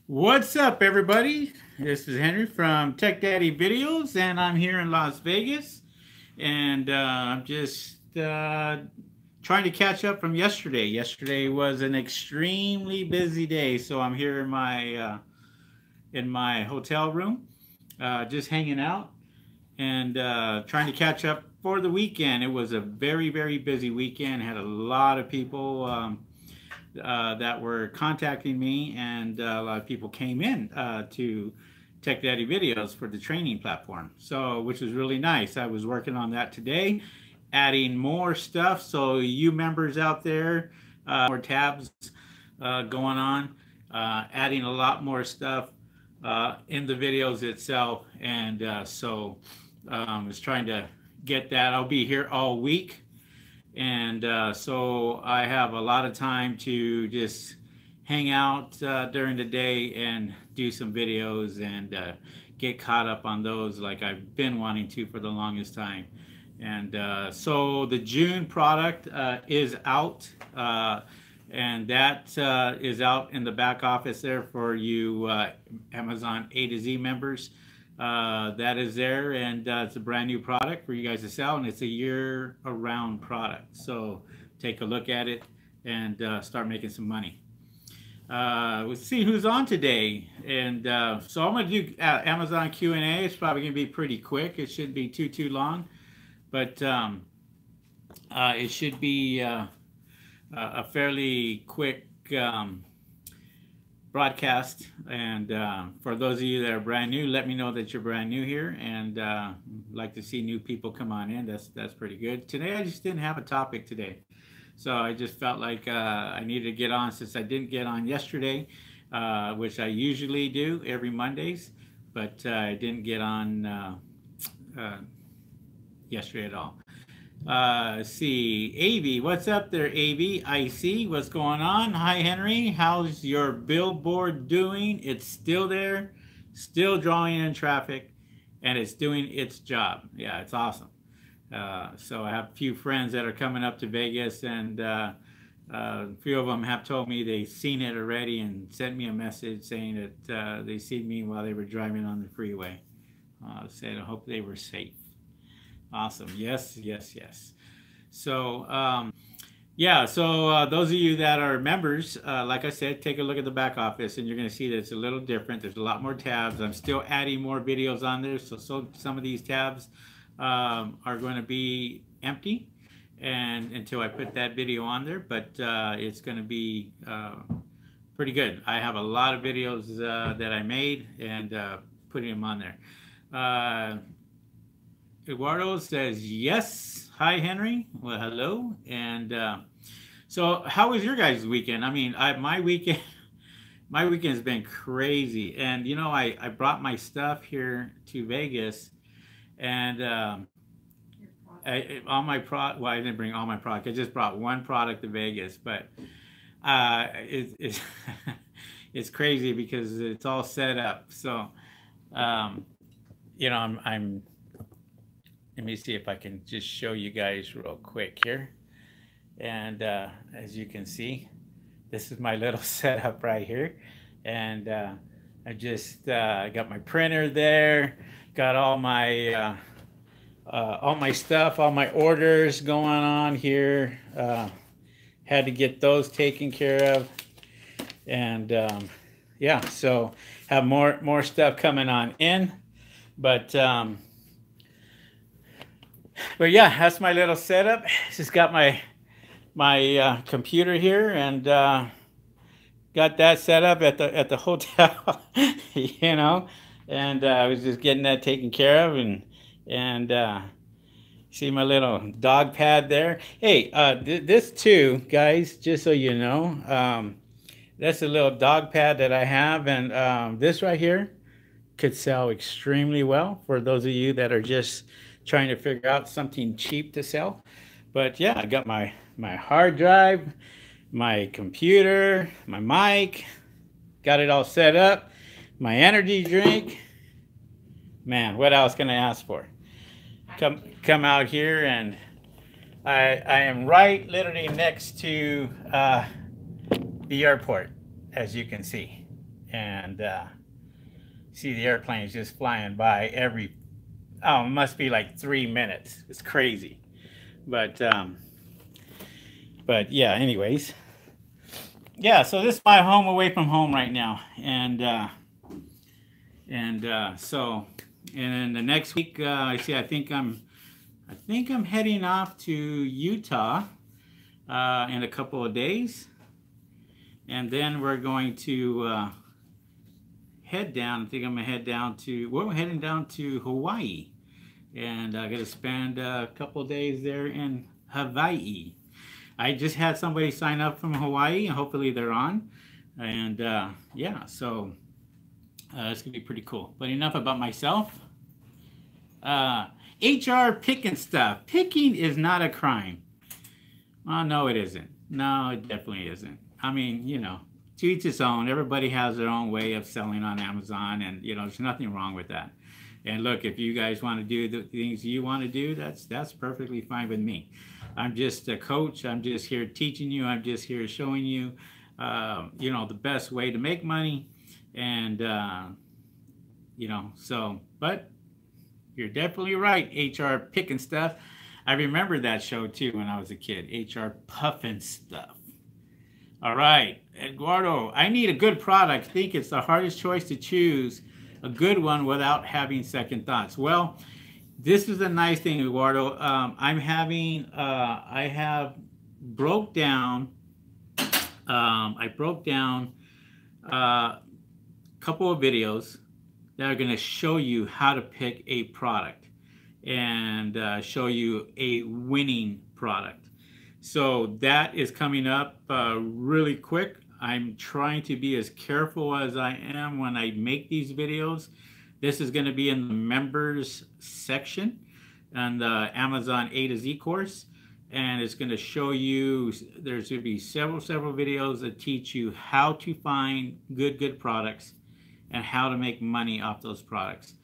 What's up, everybody? This is Henry from Tech Daddy Videos, and I'm here in Las Vegas. And I'm just trying to catch up from yesterday. Yesterday was an extremely busy day, so I'm here in my hotel room, just hanging out and trying to catch up for the weekend. It was a very, very busy weekend. Had a lot of people. That were contacting me, and a lot of people came in to Tech Daddy Videos for the training platform. So, which was really nice. I was working on that today, adding more stuff. So, you members out there, more tabs going on, adding a lot more stuff in the videos itself, and I was trying to get that. I'll be here all week. And so I have a lot of time to just hang out during the day and do some videos and get caught up on those like I've been wanting to for the longest time. And so the June product is out, and that is out in the back office there for you Amazon A to Z members. That is there, and it's a brand new product for you guys to sell, and it's a year-around product. So take a look at it and start making some money. Let's see who's on today, and so I'm going to do Amazon Q&A. It's probably going to be pretty quick. It shouldn't be too long, but it should be a fairly quick broadcast. And for those of you that are brand new, let me know that you're brand new here, and like to see new people come on in. That's pretty good. Today I just didn't have a topic today, so I just felt like I needed to get on since I didn't get on yesterday, which I usually do every Mondays, but I didn't get on yesterday at all. Let's see, AV, what's up there, AV? I see what's going on. Hi, Henry. How's your billboard doing? It's still there, still drawing in traffic, and it's doing its job. Yeah, it's awesome. So I have a few friends that are coming up to Vegas, and a few of them have told me they've seen it already and sent me a message saying that they seen me while they were driving on the freeway. Said I hope they were safe. Awesome. Yes, yes, yes. So, yeah, so those of you that are members, like I said, take a look at the back office, and you're going to see that it's a little different. There's a lot more tabs. I'm still adding more videos on there, so some of these tabs are going to be empty and until I put that video on there, but it's going to be pretty good. I have a lot of videos that I made and putting them on there. Eduardo says yes. Hi, Henry. Well, hello. And so, how was your guys' weekend? I mean, my weekend, my weekend's been crazy. And you know, I brought my stuff here to Vegas, and all my Well, I didn't bring all my product. I just brought one product to Vegas, but it's it's crazy because it's all set up. So, you know, I'm let me see if I can just show you guys real quick here. And as you can see, this is my little setup right here. And I just got my printer there, got all my stuff, all my orders going on here. Had to get those taken care of. And yeah, so have more stuff coming on in. But yeah, that's my little setup. Just got my computer here, and got that set up at the hotel, you know, and I was just getting that taken care of, and see my little dog pad there. Hey, this too, guys, just so you know, that's a little dog pad that I have, and this right here could sell extremely well for those of you that are just trying to figure out something cheap to sell. But yeah, I got my hard drive, my computer, my mic, got it all set up, my energy drink. Man, what else can I ask for? Come out here, and I am right literally next to the airport, as you can see. And see the airplanes just flying by every, oh, it must be like 3 minutes. It's crazy. But yeah, anyways. Yeah, so this is my home away from home right now. So and then the next week, I think I'm heading off to Utah in a couple of days, and then we're going to head down. I think I'm gonna head down to. We're heading down to Hawaii, and I got to spend a couple of days there in Hawaii. I just had somebody sign up from Hawaii, and hopefully they're on. And yeah, so it's gonna be pretty cool. But enough about myself. HR picking stuff. Picking is not a crime. Oh, no, it isn't. No, it definitely isn't. I mean, you know, to each his own. Everybody has their own way of selling on Amazon, and you know, there's nothing wrong with that. And look, if you guys want to do the things you want to do, that's perfectly fine with me. I'm just a coach. I'm just here teaching you. I'm just here showing you, you know, the best way to make money. And, you know, so, but you're definitely right. HR picking stuff. I remember that show too when I was a kid. HR puffing stuff. All right, Eduardo, I need a good product. I think it's the hardest choice to choose a good one without having second thoughts. Well, this is a nice thing, Eduardo. I have broke down, I broke down a couple of videos that are going to show you how to pick a product and show you a winning product. So that is coming up really quick. I'm trying to be as careful as I am when I make these videos. This is going to be in the members section on the Amazon A to Z course. And it's going to show you, there's going to be several videos that teach you how to find good products and how to make money off those products.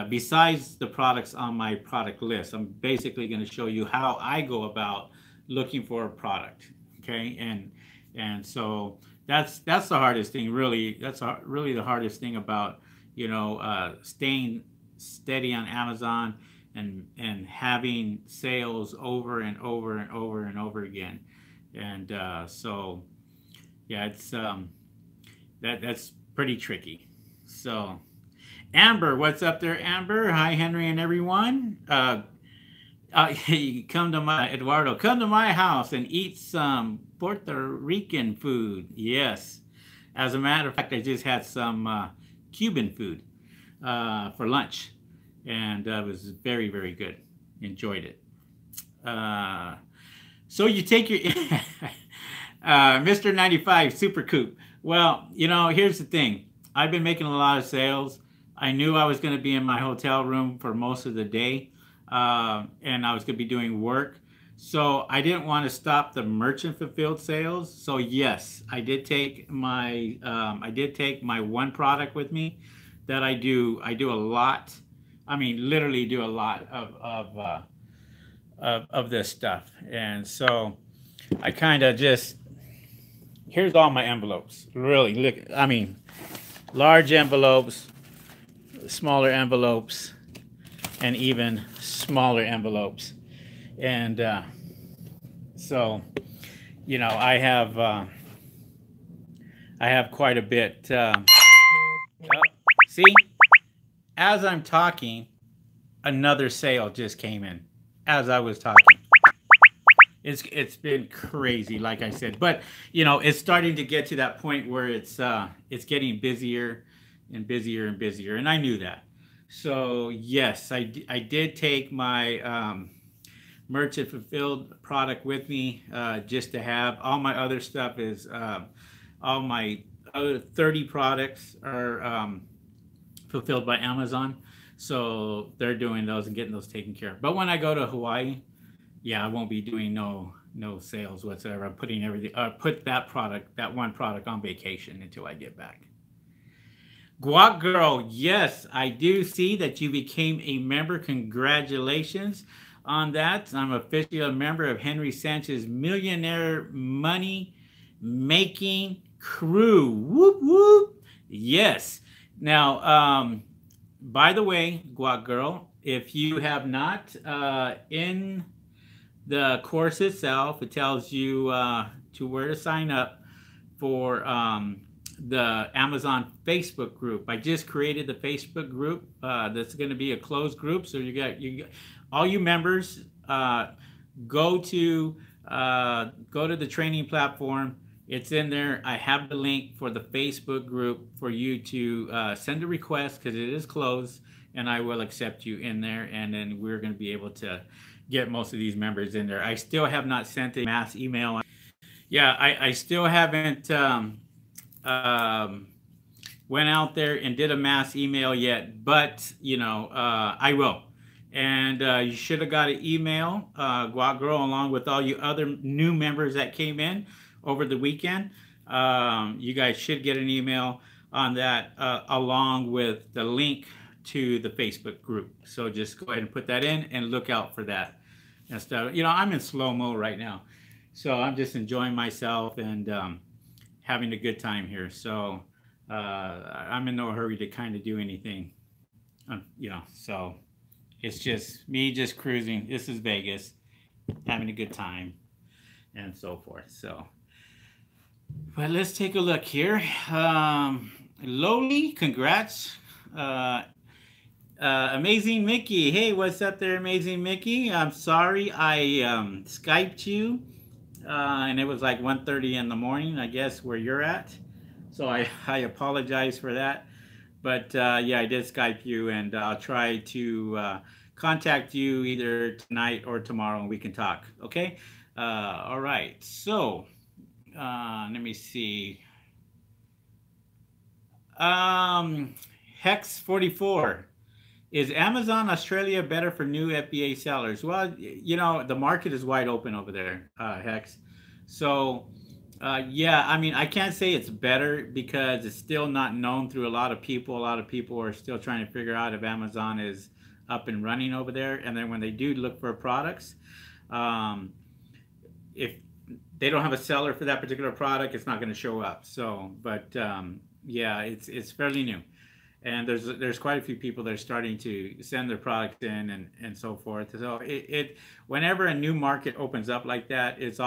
Besides the products on my product list, I'm basically going to show you how I go about looking for a product. Okay, and so that's the hardest thing, really. That's really the hardest thing about, you know, staying steady on Amazon and having sales over and over and over and over again. And so yeah, it's that's pretty tricky. So Amber, what's up there, Amber? Hi, Henry and everyone. You come to my, Eduardo, come to my house and eat some Puerto Rican food. Yes. As a matter of fact, I just had some Cuban food for lunch, and it was very, very good. Enjoyed it. So you take your Mr. 95 Super Coupe. Well, you know, here's the thing. I've been making a lot of sales. I knew I was going to be in my hotel room for most of the day, and I was going to be doing work. So I didn't want to stop the merchant fulfilled sales. So yes, I did take my one product with me that I do a lot. I mean, literally do a lot of this stuff. And so I kind of just, here's all my envelopes. Really, look, I mean, large envelopes, smaller envelopes, and even smaller envelopes. And so, you know, I have quite a bit. See, as I'm talking, another sale just came in as I was talking. It's been crazy, like I said, but you know, it's starting to get to that point where it's getting busier and busier and busier, and I knew that. So yes, I did take my merchant fulfilled product with me, just to have. All my other stuff is all my other 30 products are fulfilled by Amazon, so they're doing those and getting those taken care of. But when I go to Hawaii, yeah, I won't be doing no sales whatsoever. I'm putting everything, put that one product on vacation until I get back. Guac Girl, yes, I do see that you became a member. Congratulations on that. I'm officially a member of Henry Sanchez Millionaire Money Making Crew. Whoop whoop. Yes. Now, by the way, Guac Girl, if you have not in the course itself, it tells you to where to sign up for the Amazon Facebook group. I just created the Facebook group. That's going to be a closed group, so you got all you members go to go to the training platform. It's in there. I have the link for the Facebook group for you to send a request because it is closed, and I will accept you in there. And then we're going to be able to get most of these members in there. I still have not sent a mass email. Yeah, I still haven't um, went out there and did a mass email yet, but I will. And you should have got an email, Guac Girl, along with all you other new members that came in over the weekend. You guys should get an email on that along with the link to the Facebook group. So just go ahead and put that in and look out for that and stuff. I'm in slow-mo right now. So I'm just enjoying myself and having a good time here. So I'm in no hurry to kind of do anything, so it's just me just cruising. This is Vegas, having a good time and so forth. So, but let's take a look here. Lowly, congrats. Amazing Mickey. Hey, what's up there, Amazing Mickey? I'm sorry I Skyped you and it was like 1:30 in the morning, I guess, where you're at. So I apologize for that. But yeah, I did Skype you, and I'll try to contact you either tonight or tomorrow, and we can talk. Okay? All right. So let me see. Hex 44. Is Amazon Australia better for new FBA sellers? Well, the market is wide open over there, Hex. So, yeah, I mean, I can't say it's better because it's still not known through a lot of people. A lot of people are still trying to figure out if Amazon is up and running over there. And then when they do look for products, if they don't have a seller for that particular product, it's not going to show up. So, but yeah, it's fairly new. And there's quite a few people that are starting to send their products in and so forth. So whenever a new market opens up like that, it's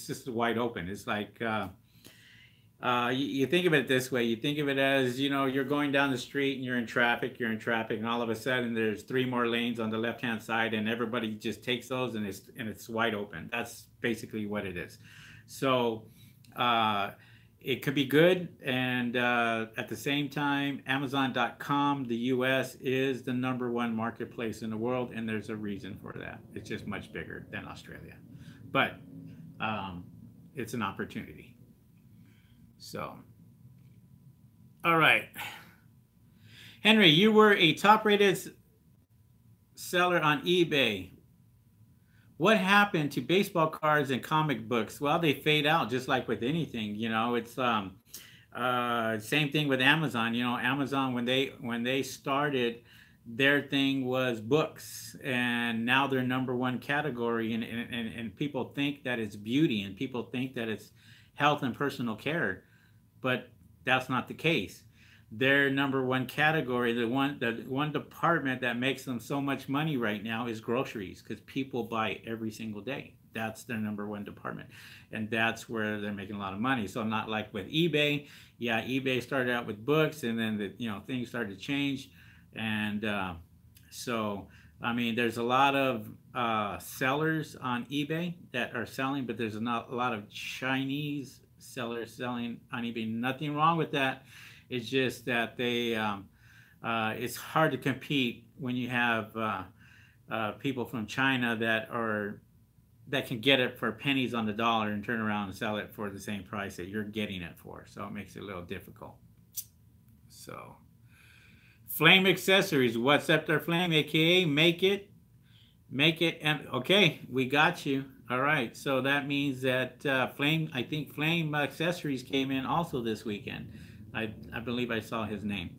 just wide open. It's like you think of it this way. You think of it as you're going down the street and you're in traffic, and all of a sudden there's 3 more lanes on the left hand side, and everybody just takes those and it's wide open. That's basically what it is. So. It could be good, and at the same time, Amazon.com, the US, is the #1 marketplace in the world, and there's a reason for that. It's just much bigger than Australia. But it's an opportunity. So, all right. Henry, you were a top-rated seller on eBay. What happened to baseball cards and comic books? Well, they fade out just like with anything. It's same thing with Amazon. Amazon, when they started, their thing was books, and now they're #1 category, and people think that it's beauty, and people think that it's health and personal care, but that's not the case. Their #1 category, the one department that makes them so much money right now is groceries, because people buy every single day. That's their #1 department, and that's where they're making a lot of money. So not like with eBay. Yeah, eBay started out with books, and then things started to change, and so I mean, there's a lot of sellers on eBay that are selling, but there's not a lot of Chinese sellers selling on eBay. Nothing wrong with that. It's just that it's hard to compete when you have people from China that can get it for pennies on the dollar and turn around and sell it for the same price that you're getting it for. So it makes it a little difficult. So, Flame Accessories, what's up there, Flame? AKA make it, and okay, we got you. All right, so that means that I think Flame Accessories came in also this weekend. I believe I saw his name.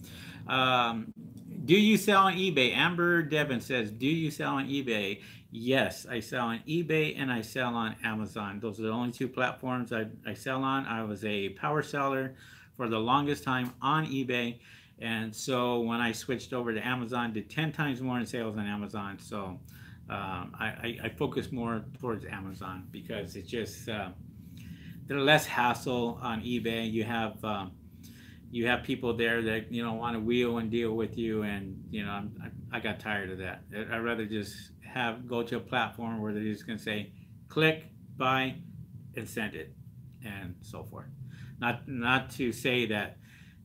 Do you sell on eBay? Amber Devon says, do you sell on eBay? Yes, I sell on eBay and I sell on Amazon. Those are the only 2 platforms I sell on. I was a power seller for the longest time on eBay. And so when I switched over to Amazon, did 10 times more in sales on Amazon. So I focus more towards Amazon because it's just they're less hassle on eBay. You have people there that want to wheel and deal with you, and I got tired of that. I'd rather just go to a platform where they're just gonna say, click, buy, and send it, and so forth. Not to say that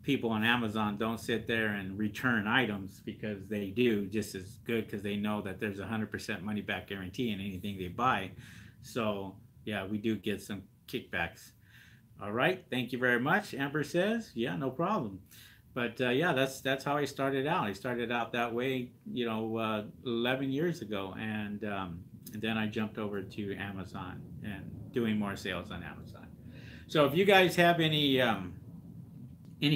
people on Amazon don't sit there and return items, because they do just as good, because they know that there's 100% money back guarantee in anything they buy. So yeah, we do get some kickbacks. All right, thank you very much. Amber says, yeah, no problem. But yeah, that's how I started out. I started out that way, 11 years ago, and then I jumped over to Amazon and doing more sales on Amazon. So if you guys have any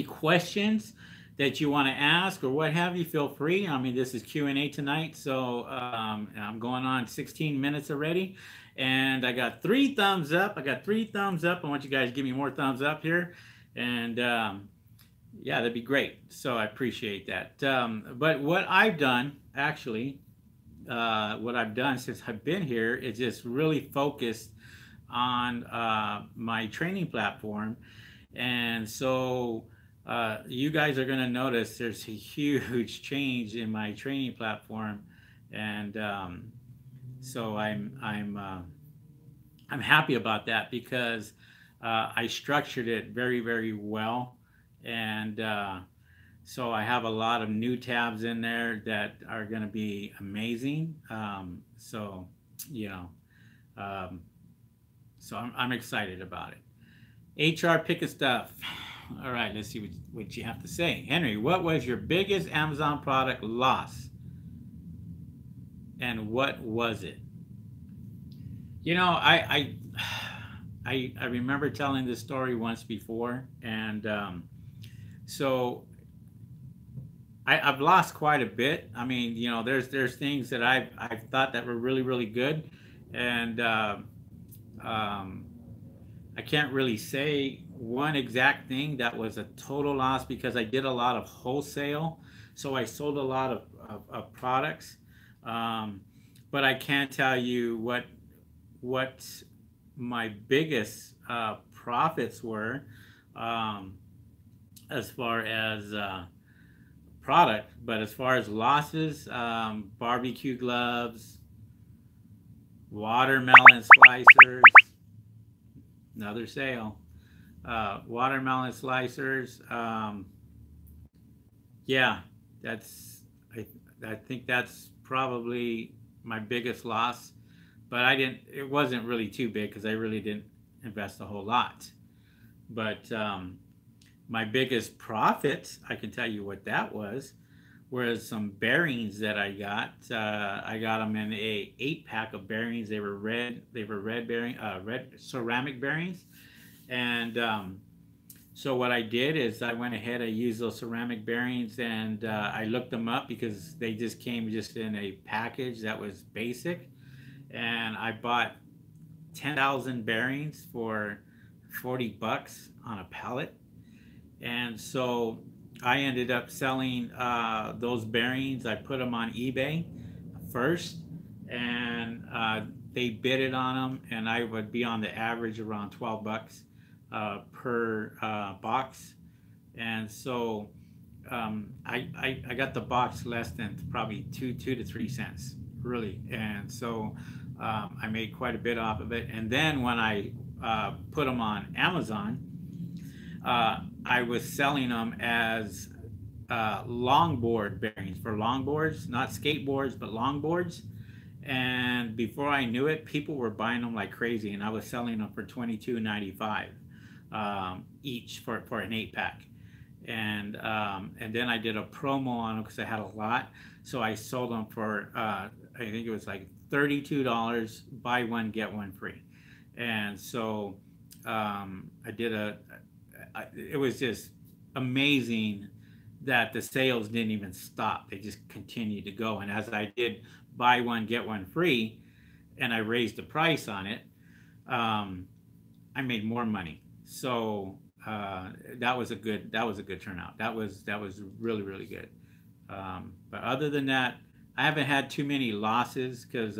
questions that you want to ask or what have you, feel free. I mean, this is Q&A tonight, so I'm going on 16 minutes already, and I got 3 thumbs up. I got 3 thumbs up. I want you guys to give me more thumbs up here, and yeah, that'd be great. So I appreciate that. But what I've done, actually, what I've done since I've been here is just really focused on my training platform. And so you guys are going to notice there's a huge change in my training platform, and so I'm happy about that, because I structured it very, very well, and so I have a lot of new tabs in there that are going to be amazing. So you know, so I'm excited about it. HR picking stuff. All right, let's see what you have to say. Henry, what was your biggest Amazon product loss? And what was it? I remember telling this story once before, and so I've lost quite a bit. I mean, there's things that I've thought that were really, really good, and I can't really say one exact thing that was a total loss, because I did a lot of wholesale, so I sold a lot of products, but I can't tell you what my biggest profits were, as far as product. But as far as losses, barbecue gloves, watermelon slicers, another sale, watermelon slicers. Yeah, I think that's probably my biggest loss, but it wasn't really too big, because I really didn't invest a whole lot. But my biggest profit, I can tell you what that was some bearings that I got. I got them in a 8-pack of bearings. They were red red ceramic bearings. And so what I did is I went ahead, I used those ceramic bearings, and I looked them up, because they just came in a package that was basic. And I bought 10,000 bearings for $40 on a pallet. And so I ended up selling those bearings. I put them on eBay first, and they bid it on them, and I would be on the average around $12 per box. And so I got the box less than probably 2 to 3 cents, really. And so I made quite a bit off of it. And then when I put them on Amazon, I was selling them as longboard bearings for longboards, not skateboards, but longboards. And before I knew it, people were buying them like crazy, and I was selling them for $22.95 each for an 8-pack. And then I did a promo on them, because I had a lot, so I sold them for I think it was like $32, buy one get one free. And so I did it was just amazing that the sales didn't even stop. They just continued to go. And as I did buy one get one free, and I raised the price on it, I made more money. So that was a good turnout. That was really really good. But other than that, I haven't had too many losses because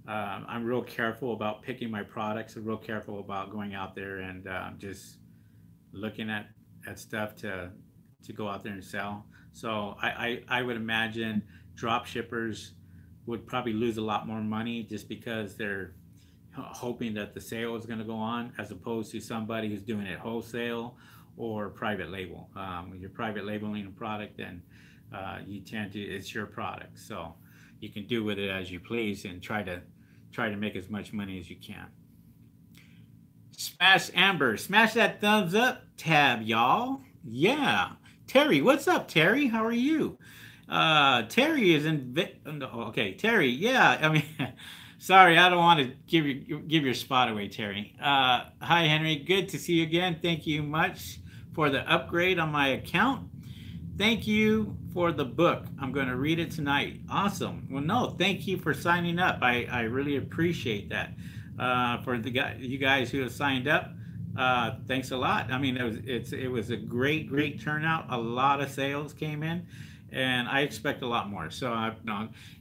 I'm real careful about picking my products. I'm real careful about going out there and just looking at stuff to go out there and sell. So I would imagine drop shippers would probably lose a lot more money just because they're hoping that the sale is going to go on, as opposed to somebody who's doing it wholesale or private label. When you're private labeling a product, then you tend to, it's your product, so you can do with it as you please and try to make as much money as you can. Smash Amber, smash that thumbs up tab, y'all. Yeah. Terry, what's up, Terry? How are you? Terry is in. Okay, Terry. Yeah, I mean, sorry, I don't want to give your spot away, Terry. Hi, Henry. Good to see you again. Thank you much for the upgrade on my account. Thank you for the book. I'm going to read it tonight. Awesome. Well, no, thank you for signing up. I really appreciate that. For you guys who have signed up, thanks a lot. I mean, it was a great turnout. A lot of sales came in, and I expect a lot more. So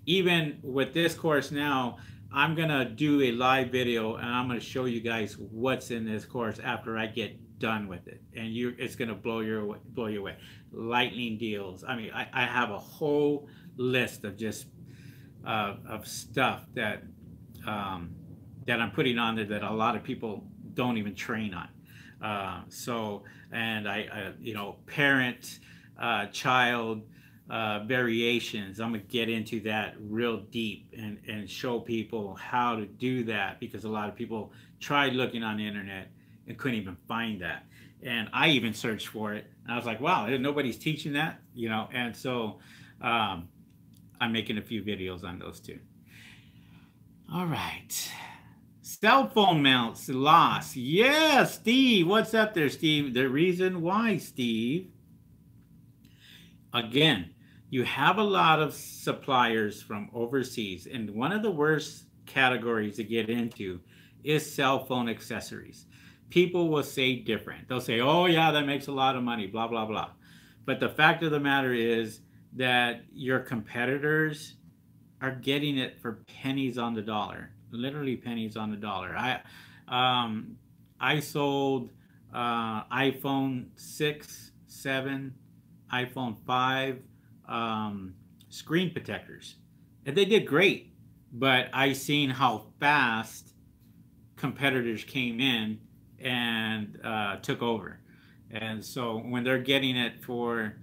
even with this course now, I'm gonna do a live video and I'm gonna show you guys what's in this course after I get done with it, and it's gonna blow you away. Lightning deals. I mean, I have a whole list of just of stuff that that I'm putting on there that a lot of people don't even train on. And I parent, child variations. I'm gonna get into that real deep and show people how to do that, because a lot of people tried looking on the internet and couldn't even find that. And I even searched for it. And I was like, wow, nobody's teaching that, And so I'm making a few videos on those too. All right. Cell phone mounts lost. Yeah, Steve. What's up there, Steve? The reason why, Steve, again, you have a lot of suppliers from overseas, and one of the worst categories to get into is cell phone accessories. People will say different. They'll say, oh yeah, that makes a lot of money, blah, blah, blah. But the fact of the matter is that your competitors are getting it for pennies on the dollar. Literally pennies on the dollar. I sold iPhone 6, 7, iPhone 5 screen protectors, and they did great. But I seen how fast competitors came in and took over, and so when they're getting it for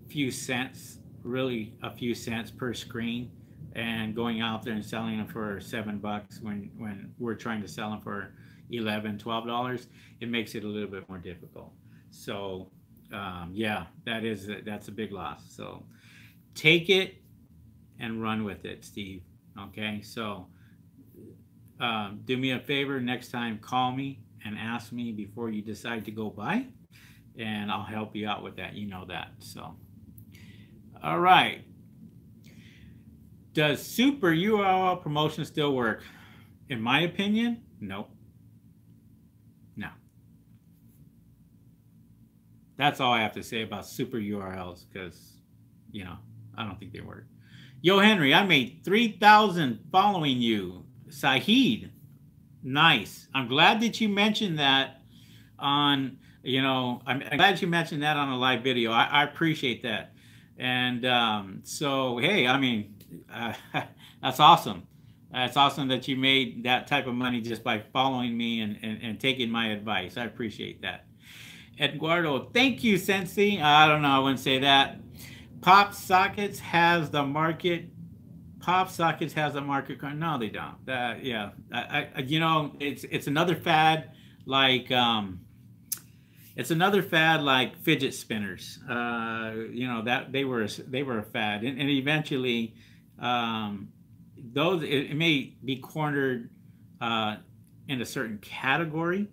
a few cents, really a few cents per screen, and going out there and selling them for $7 when we're trying to sell them for $11, $12, it makes it a little bit more difficult. So yeah, that's a big loss. So take it and run with it, Steve. Okay, so do me a favor, next time call me and ask me before you decide to go buy, and I'll help you out with that. You know that. So all right. Does super URL promotion still work? In my opinion, no. No. That's all I have to say about super URLs, because, I don't think they work. Yo, Henry, I made 3,000 following you. Sahid, nice. I'm glad that you mentioned that on, I'm glad you mentioned that on a live video. I appreciate that. And so, hey, I mean, that's awesome. That's awesome that you made that type of money just by following me and taking my advice. I appreciate that. Eduardo, thank you, Sensei. I don't know, I wouldn't say that. Pop Sockets has the market. Pop Sockets has a market. No, they don't. Yeah, it's another fad, like it's another fad like fidget spinners. That they were a fad, and eventually, those it may be cornered in a certain category,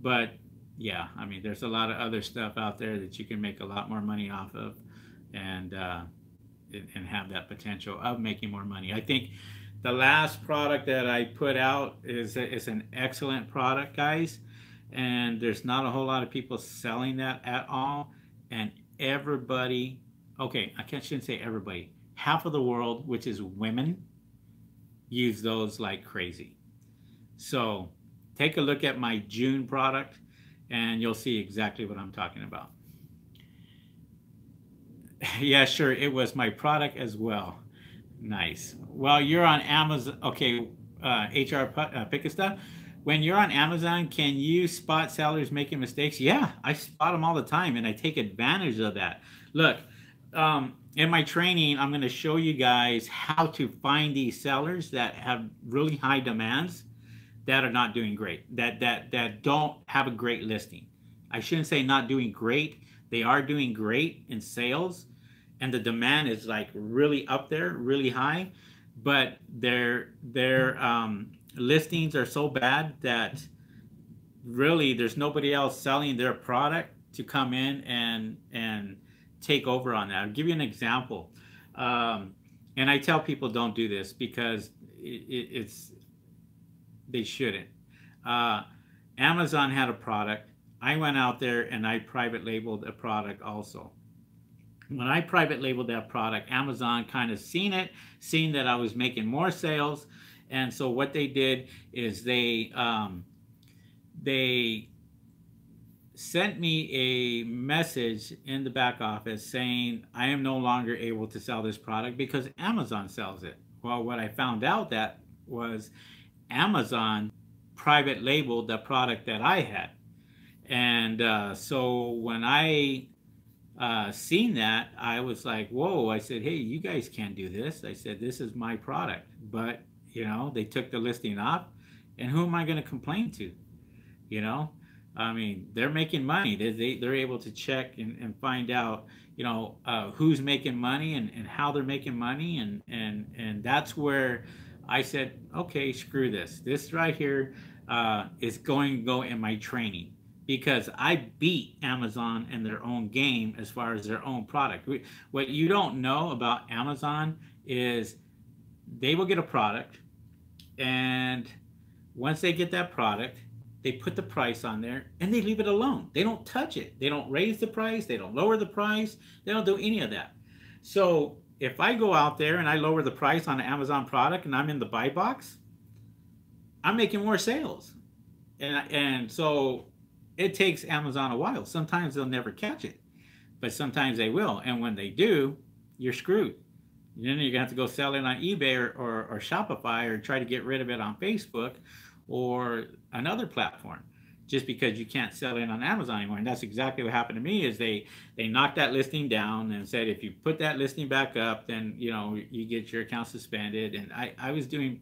but yeah, I mean, there's a lot of other stuff out there that you can make a lot more money off of, and have that potential of making more money. I think the last product that I put out is an excellent product, guys. and there's not a whole lot of people selling that at all. And everybody, okay, shouldn't say everybody, half of the world, which is women, use those like crazy. So take a look at my June product and you'll see exactly what I'm talking about. Yeah, sure, it was my product as well. Nice. Well, you're on Amazon. Okay, HR Pickista. When you're on Amazon, can you spot sellers making mistakes? Yeah, I spot them all the time, and I take advantage of that. Look, in my training, I'm going to show you guys how to find these sellers that have really high demands that are not doing great, that don't have a great listing. I shouldn't say not doing great. They are doing great in sales, and the demand is like really up there, really high, but their listings are so bad that really there's nobody else selling their product to come in and take over on that. I'll give you an example, and I tell people don't do this because it's they shouldn't. Uh, Amazon had a product. I went out there and I private labeled a product also. When I private labeled that product, Amazon kind of seen that I was making more sales, and so what they did is they sent me a message in the back office saying I am no longer able to sell this product because Amazon sells it. Well, what I found out that was Amazon private labeled the product that I had, and so when I seen that, I was like, whoa. I said, hey, you guys can't do this. I said, this is my product. But, they took the listing off. And who am I going to complain to? I mean, they're making money. They're able to check and find out, who's making money and how they're making money. And that's where I said, okay, screw this. This right here is going to go in my training, because I beat Amazon in their own game as far as their own product. What you don't know about Amazon is they will get a product, and once they get that product, they put the price on there and they leave it alone. They don't touch it. They don't raise the price. They don't lower the price. They don't do any of that. So if I go out there and I lower the price on an Amazon product and I'm in the buy box, I'm making more sales. And so it takes Amazon a while. Sometimes they'll never catch it, but sometimes they will. And when they do, you're screwed. Then you're going to have to go sell it on eBay or Shopify, or try to get rid of it on Facebook or another platform, just because you can't sell it on Amazon anymore. And that's exactly what happened to me. Is they knocked that listing down and said, if you put that listing back up, then you get your account suspended. And I was doing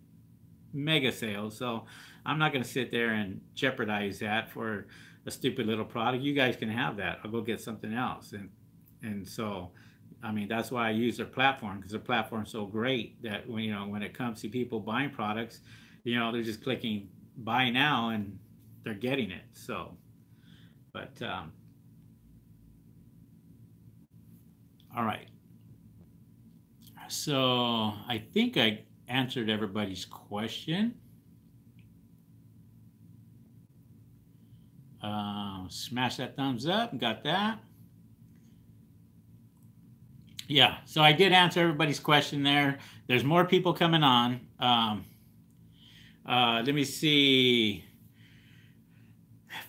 mega sales, so I'm not going to sit there and jeopardize that for a stupid little product. You guys can have that. I'll go get something else. And so, I mean, that's why I use their platform, because their platform's so great that when it comes to people buying products, they're just clicking buy now and they're getting it. So, but all right. So I think I answered everybody's question. Smash that thumbs up. Got that. Yeah, so I did answer everybody's question there. There's more people coming on. Let me see.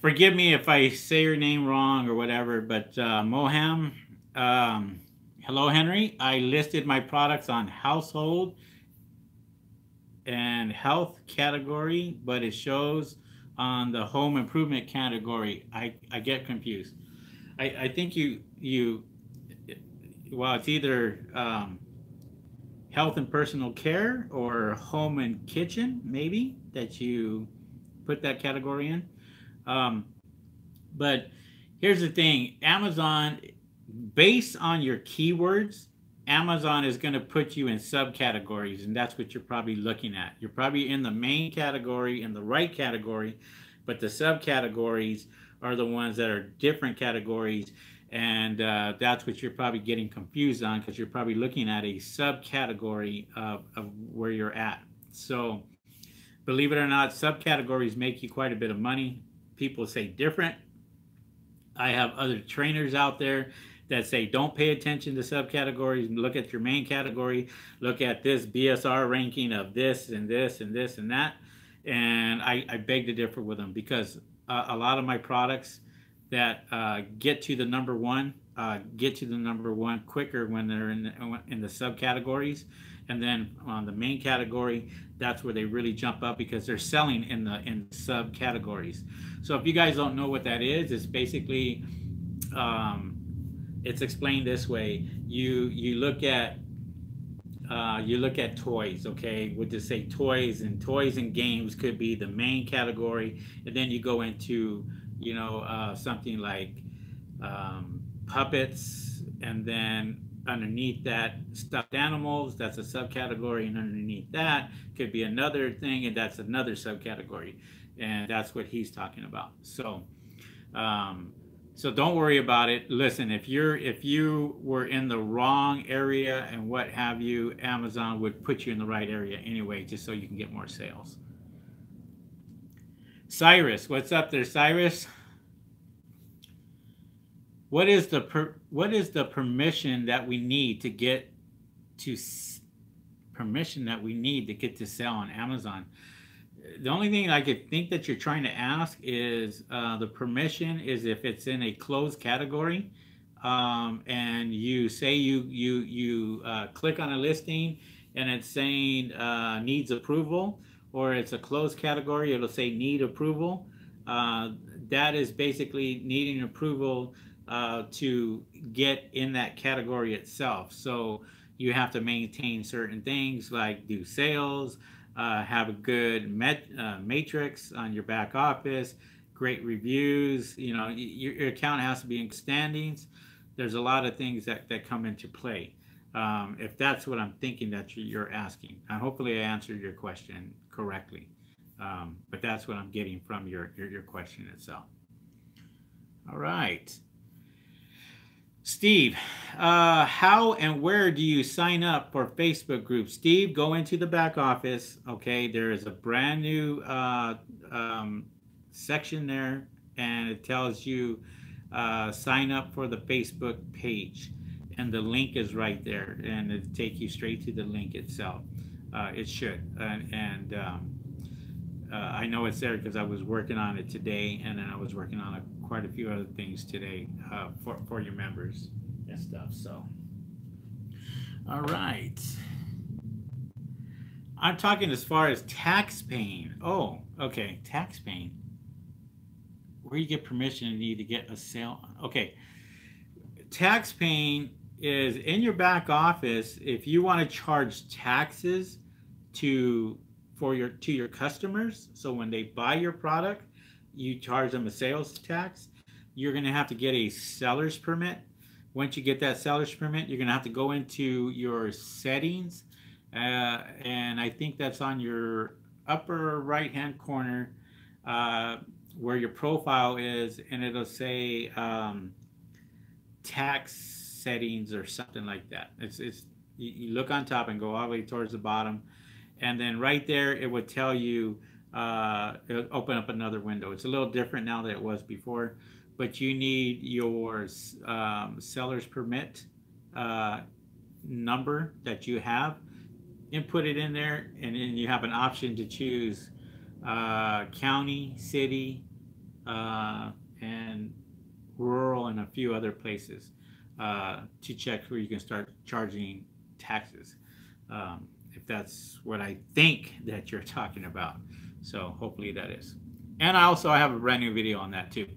Forgive me if I say your name wrong or whatever, but Moham, hello, Henry. I listed my products on household and health category, but it shows on the home improvement category. I get confused. I think well, it's either health and personal care or home and kitchen, maybe, that you put that category in. But here's the thing. Amazon, based on your keywords, Amazon is going to put you in subcategories, and that's what you're probably looking at. You're probably in the main category, in the right category, but the subcategories are the ones that are different categories, and that's what you're probably getting confused on, because you're probably looking at a subcategory of where you're at. So believe it or not, subcategories make you quite a bit of money. people say different. I have other trainers out there that say don't pay attention to subcategories. Look at your main category. Look at this BSR ranking of this and this and this and that. And I beg to differ with them, because a lot of my products that get to the number one quicker when they're in the subcategories, and then on the main category, that's where they really jump up, because they're selling in the subcategories. So if you guys don't know what that is, it's basically it's explained this way. You look at toys, okay? We'll just say toys and games could be the main category, and then you go into something like puppets, and then underneath that, stuffed animals, that's a subcategory, and underneath that could be another thing, and that's another subcategory, and that's what he's talking about. So so don't worry about it. Listen, if you were in the wrong area and what have you, Amazon would put you in the right area anyway, just so you can get more sales. Cyrus, what's up there, Cyrus? What is the permission that we need to get to sell on Amazon? The only thing I could think that you're trying to ask is the permission is if it's in a closed category, and you say you click on a listing and it's saying needs approval, or it's a closed category, it'll say need approval. That is basically needing approval to get in that category itself. So you have to maintain certain things like do sales, have a good matrix on your back office, great reviews. Your account has to be in standings. There's a lot of things that come into play. If that's what I'm thinking that you're asking, and hopefully I answered your question correctly. But that's what I'm getting from your question itself. All right. Steve, how and where do you sign up for Facebook groups? Steve, go into the back office. Okay, there is a brand new section there, and it tells you sign up for the Facebook page, and the link is right there, and it'll take you straight to the link itself. It should, and I know it's there because I was working on it today, and then I was working on quite a few other things today for your members and stuff. So, all right. I'm talking as far as tax paying. Oh, okay, tax paying. Where you get permission and need to get a sale. Okay, tax paying is in your back office. If you want to charge taxes to your customers, so when they buy your product, you charge them a sales tax, you're going to have to get a seller's permit. Once you get that seller's permit, you're going to have to go into your settings, and I think that's on your upper right hand corner where your profile is, and it'll say tax settings or something like that. You look on top and go all the way towards the bottom, and then right there it would tell you, it'll open up another window. It's a little different now than it was before, but you need your seller's permit number that you have, input it in there, and then you have an option to choose county, city, and rural, and a few other places to check where you can start charging taxes, if that's what I think that you're talking about. So hopefully that is. And I have a brand new video on that too.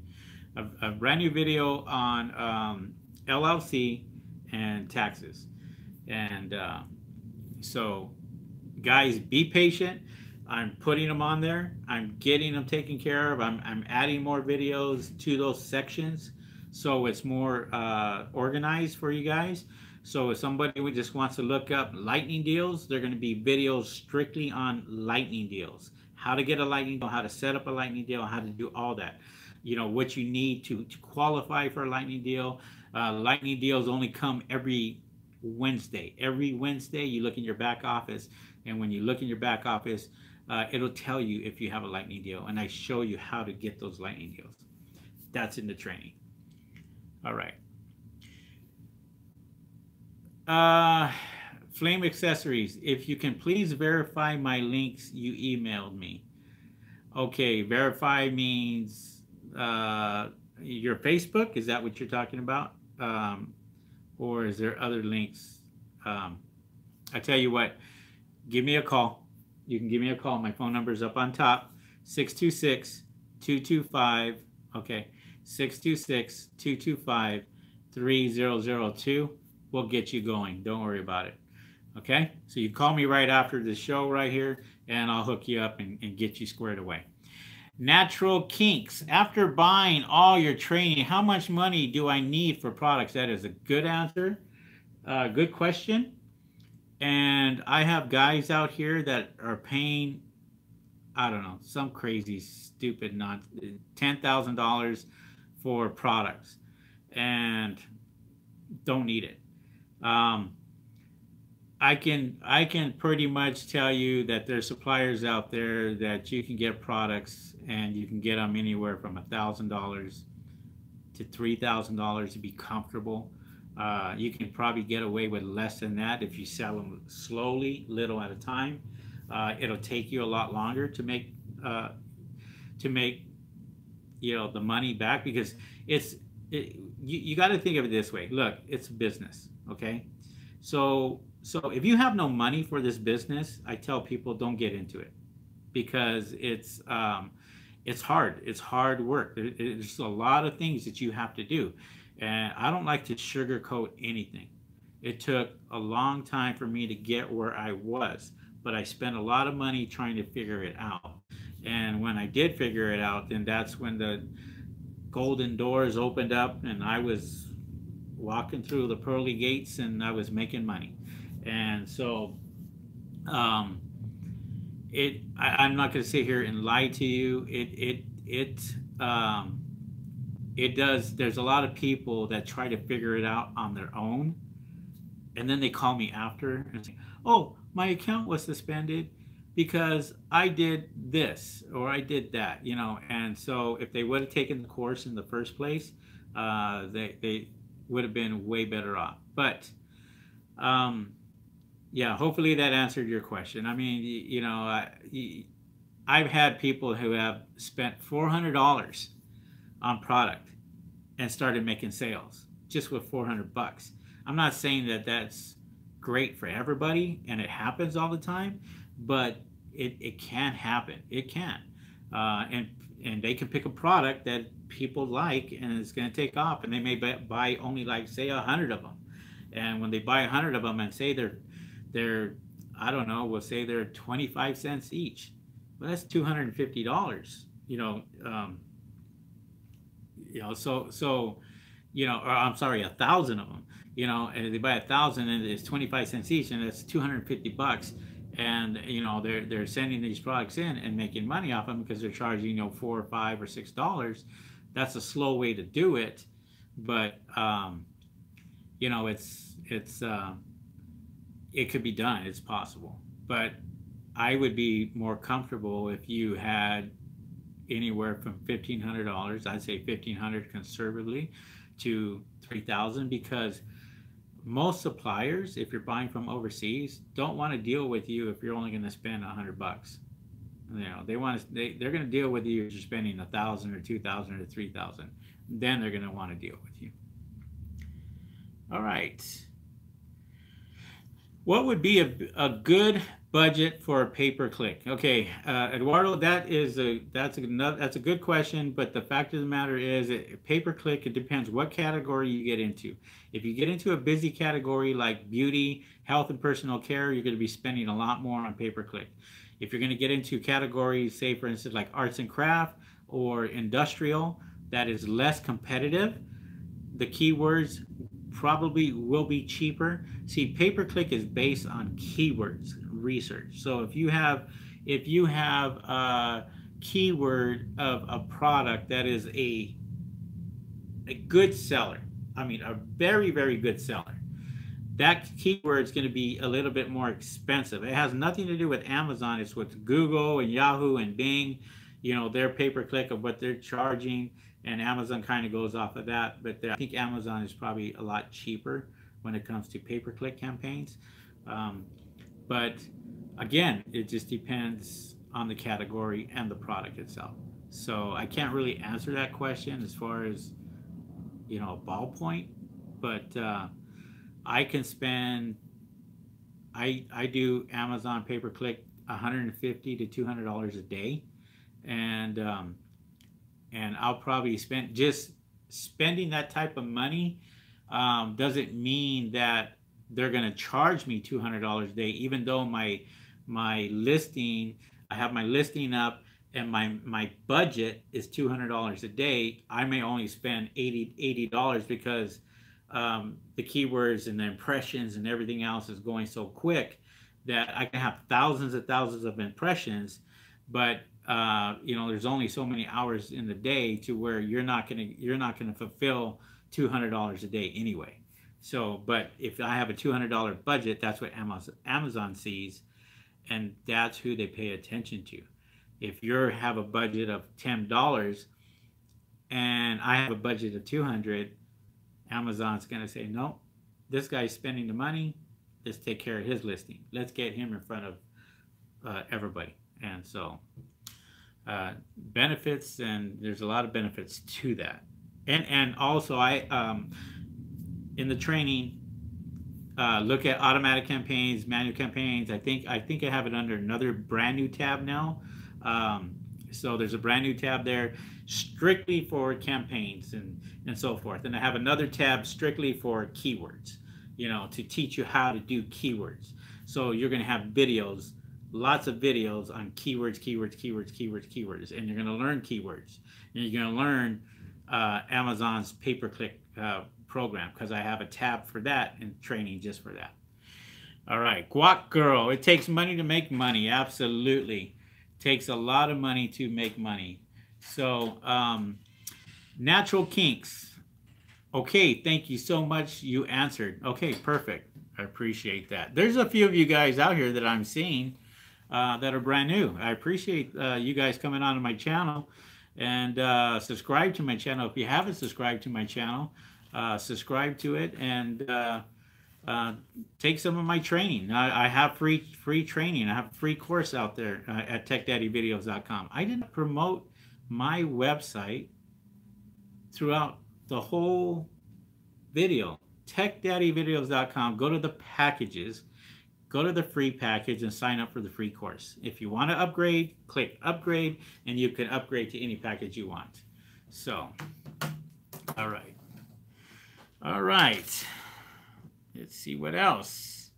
A brand new video on LLC and taxes. And so guys, be patient. I'm putting them on there. I'm getting them taken care of. I'm adding more videos to those sections, so it's more organized for you guys. So if somebody just wants to look up lightning deals, they're going to be videos strictly on lightning deals. How to get a lightning deal, how to set up a lightning deal, how to do all that. What you need to qualify for a lightning deal. Lightning deals only come every Wednesday. Every Wednesday you look in your back office, and when you look in your back office, it'll tell you if you have a lightning deal, and I show you how to get those lightning deals. That's in the training. All right. Flame accessories. If you can please verify my links you emailed me. Okay, verify means your Facebook. Is that what you're talking about? Or is there other links? I tell you what, give me a call. You can give me a call. My phone number is up on top, 626-225, okay, 626-225-3002. We'll get you going. Don't worry about it. Okay? So you call me right after the show right here, and I'll hook you up and get you squared away. Natural kinks. After buying all your training, how much money do I need for products? That is a good answer. Good question. And I have guys out here that are paying, I don't know, some crazy, stupid, not $10,000 for products and don't need it. I can pretty much tell you that there's suppliers out there that you can get products and you can get them anywhere from $1,000 to $3,000 to be comfortable. You can probably get away with less than that if you sell them slowly, little at a time. It'll take you a lot longer to make the money back, because you got to think of it this way. Look, it's business, okay? So if you have no money for this business, I tell people don't get into it, because it's hard. It's hard work. There's a lot of things that you have to do. And I don't like to sugarcoat anything. It took a long time for me to get where I was, but I spent a lot of money trying to figure it out. And when I did figure it out, then that's when the golden doors opened up and I was walking through the pearly gates and I was making money. And so I'm not going to sit here and lie to you. There's a lot of people that try to figure it out on their own, and then they call me after and say, oh, my account was suspended because I did this or I did that, and so if they would have taken the course in the first place, they would have been way better off. But yeah, hopefully that answered your question. I mean, I've had people who have spent $400 on product and started making sales just with $400. I'm not saying that that's great for everybody and it happens all the time, but it can happen. It can. And they can pick a product that people like and it's going to take off, and they may buy only, like, say 100 of them. And when they buy 100 of them and say they're I don't know, we'll say they're 25 cents each. Well, that's $250, or I'm sorry, 1,000 of them, and they buy 1,000 and it's 25 cents each, and that's $250. And, they're sending these products in and making money off them because they're charging, $4 or $5 or $6. That's a slow way to do it. But, it could be done. It's possible. But I would be more comfortable if you had anywhere from $1,500, I'd say $1,500 conservatively, to $3,000, because most suppliers, if you're buying from overseas, don't want to deal with you if you're only going to spend $100. They're going to deal with you if you're spending $1,000 or $2,000 or $3,000. Then they're going to want to deal with you. All right. What would be a good budget for a pay-per-click? Okay, Eduardo, that's a good question, but the fact of the matter is, pay-per-click, it depends what category you get into. If you get into a busy category like beauty, health, and personal care, you're going to be spending a lot more on pay-per-click. If you're going to get into categories, say for instance like arts and craft or industrial, that is less competitive, the keywords probably will be cheaper. See, pay-per-click is based on keywords research. So if you have a keyword of a product that is a good seller, I mean a very, very good seller, that keyword is going to be a little bit more expensive. It has nothing to do with Amazon. It's with Google and Yahoo and Bing, you know, their pay-per-click of what they're charging, and Amazon kind of goes off of that. But I think Amazon is probably a lot cheaper when it comes to pay-per-click campaigns. But again, it just depends on the category and the product itself. So I can't really answer that question as far as, you know, a ballpoint, but I can spend, I do Amazon pay-per-click $150 to $200 a day, and I'll probably spend, just spending that type of money doesn't mean that they're going to charge me $200 a day, even though my listing, I have my listing up and my budget is $200 a day. I may only spend $80 because the keywords and the impressions and everything else is going so quick that I can have thousands of impressions, but you know, there's only so many hours in the day to where you're not gonna fulfill $200 a day anyway. So, but if I have a $200 budget, that's what Amazon sees, and that's who they pay attention to. If you have a budget of $10 and I have a budget of $200, Amazon's going to say, no, this guy's spending the money. Let's take care of his listing. Let's get him in front of everybody. And so benefits, and there's a lot of benefits to that. And also I in the training look at automatic campaigns, manual campaigns. I think I have it under another brand new tab now. So there's a brand new tab there strictly for campaigns and so forth. And I have another tab strictly for keywords, you know, to teach you how to do keywords. So you're going to have videos, lots of videos on keywords, and you're going to learn keywords. And you're going to learn Amazon's pay-per-click program, because I have a tab for that and training just for that. All right, Guac Girl, it takes money to make money. Absolutely. Takes a lot of money to make money. So natural kinks. Okay, thank you so much. You answered. Okay, perfect. I appreciate that. There's a few of you guys out here that I'm seeing that are brand new. I appreciate you guys coming onto my channel, and subscribe to my channel. If you haven't subscribed to my channel, subscribe to it, and take some of my training. I have free training. I have a free course out there at techdaddyvideos.com. I didn't promote my website throughout the whole video. techdaddyvideos.com. Go to the packages, go to the free package, and sign up for the free course. If you want to upgrade, click upgrade, and you can upgrade to any package you want. So, all right. All right. Let's see what else.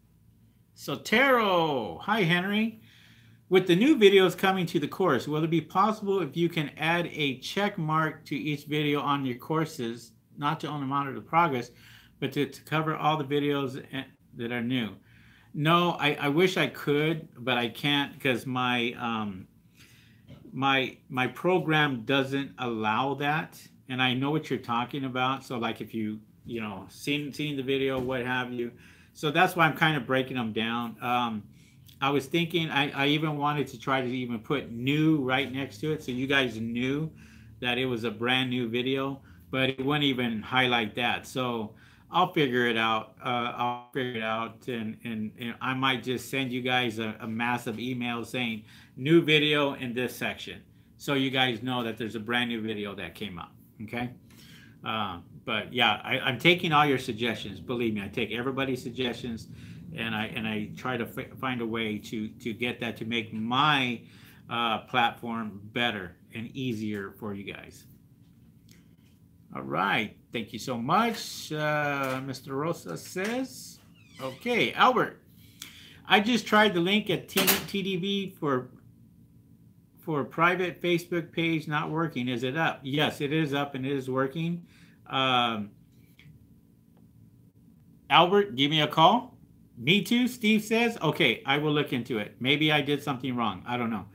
Sotero. Hi, Henry. With the new videos coming to the course, will it be possible if you can add a check mark to each video on your courses, not to only monitor the progress, but to cover all the videos that are new? No, I wish I could, but I can't, because my my program doesn't allow that. And I know what you're talking about. So like if you know, seen the video, what have you. So that's why I'm kind of breaking them down. I was thinking, I even wanted to try to even put new right next to it, so you guys knew that it was a brand new video, but it wouldn't even highlight that. So I'll figure it out. And I might just send you guys a massive email saying new video in this section, so you guys know that there's a brand new video that came out. Okay. But yeah, I'm taking all your suggestions. Believe me, I take everybody's suggestions, and I try to find a way to get that, to make my platform better and easier for you guys. All right, thank you so much. Mr. Rosa says, okay, Albert, I just tried the link at TDV for a private Facebook page, not working. Is it up? Yes, it is up and it is working. Albert, give me a call. Me too, Steve says. Okay, I will look into it. Maybe I did something wrong. I don't know.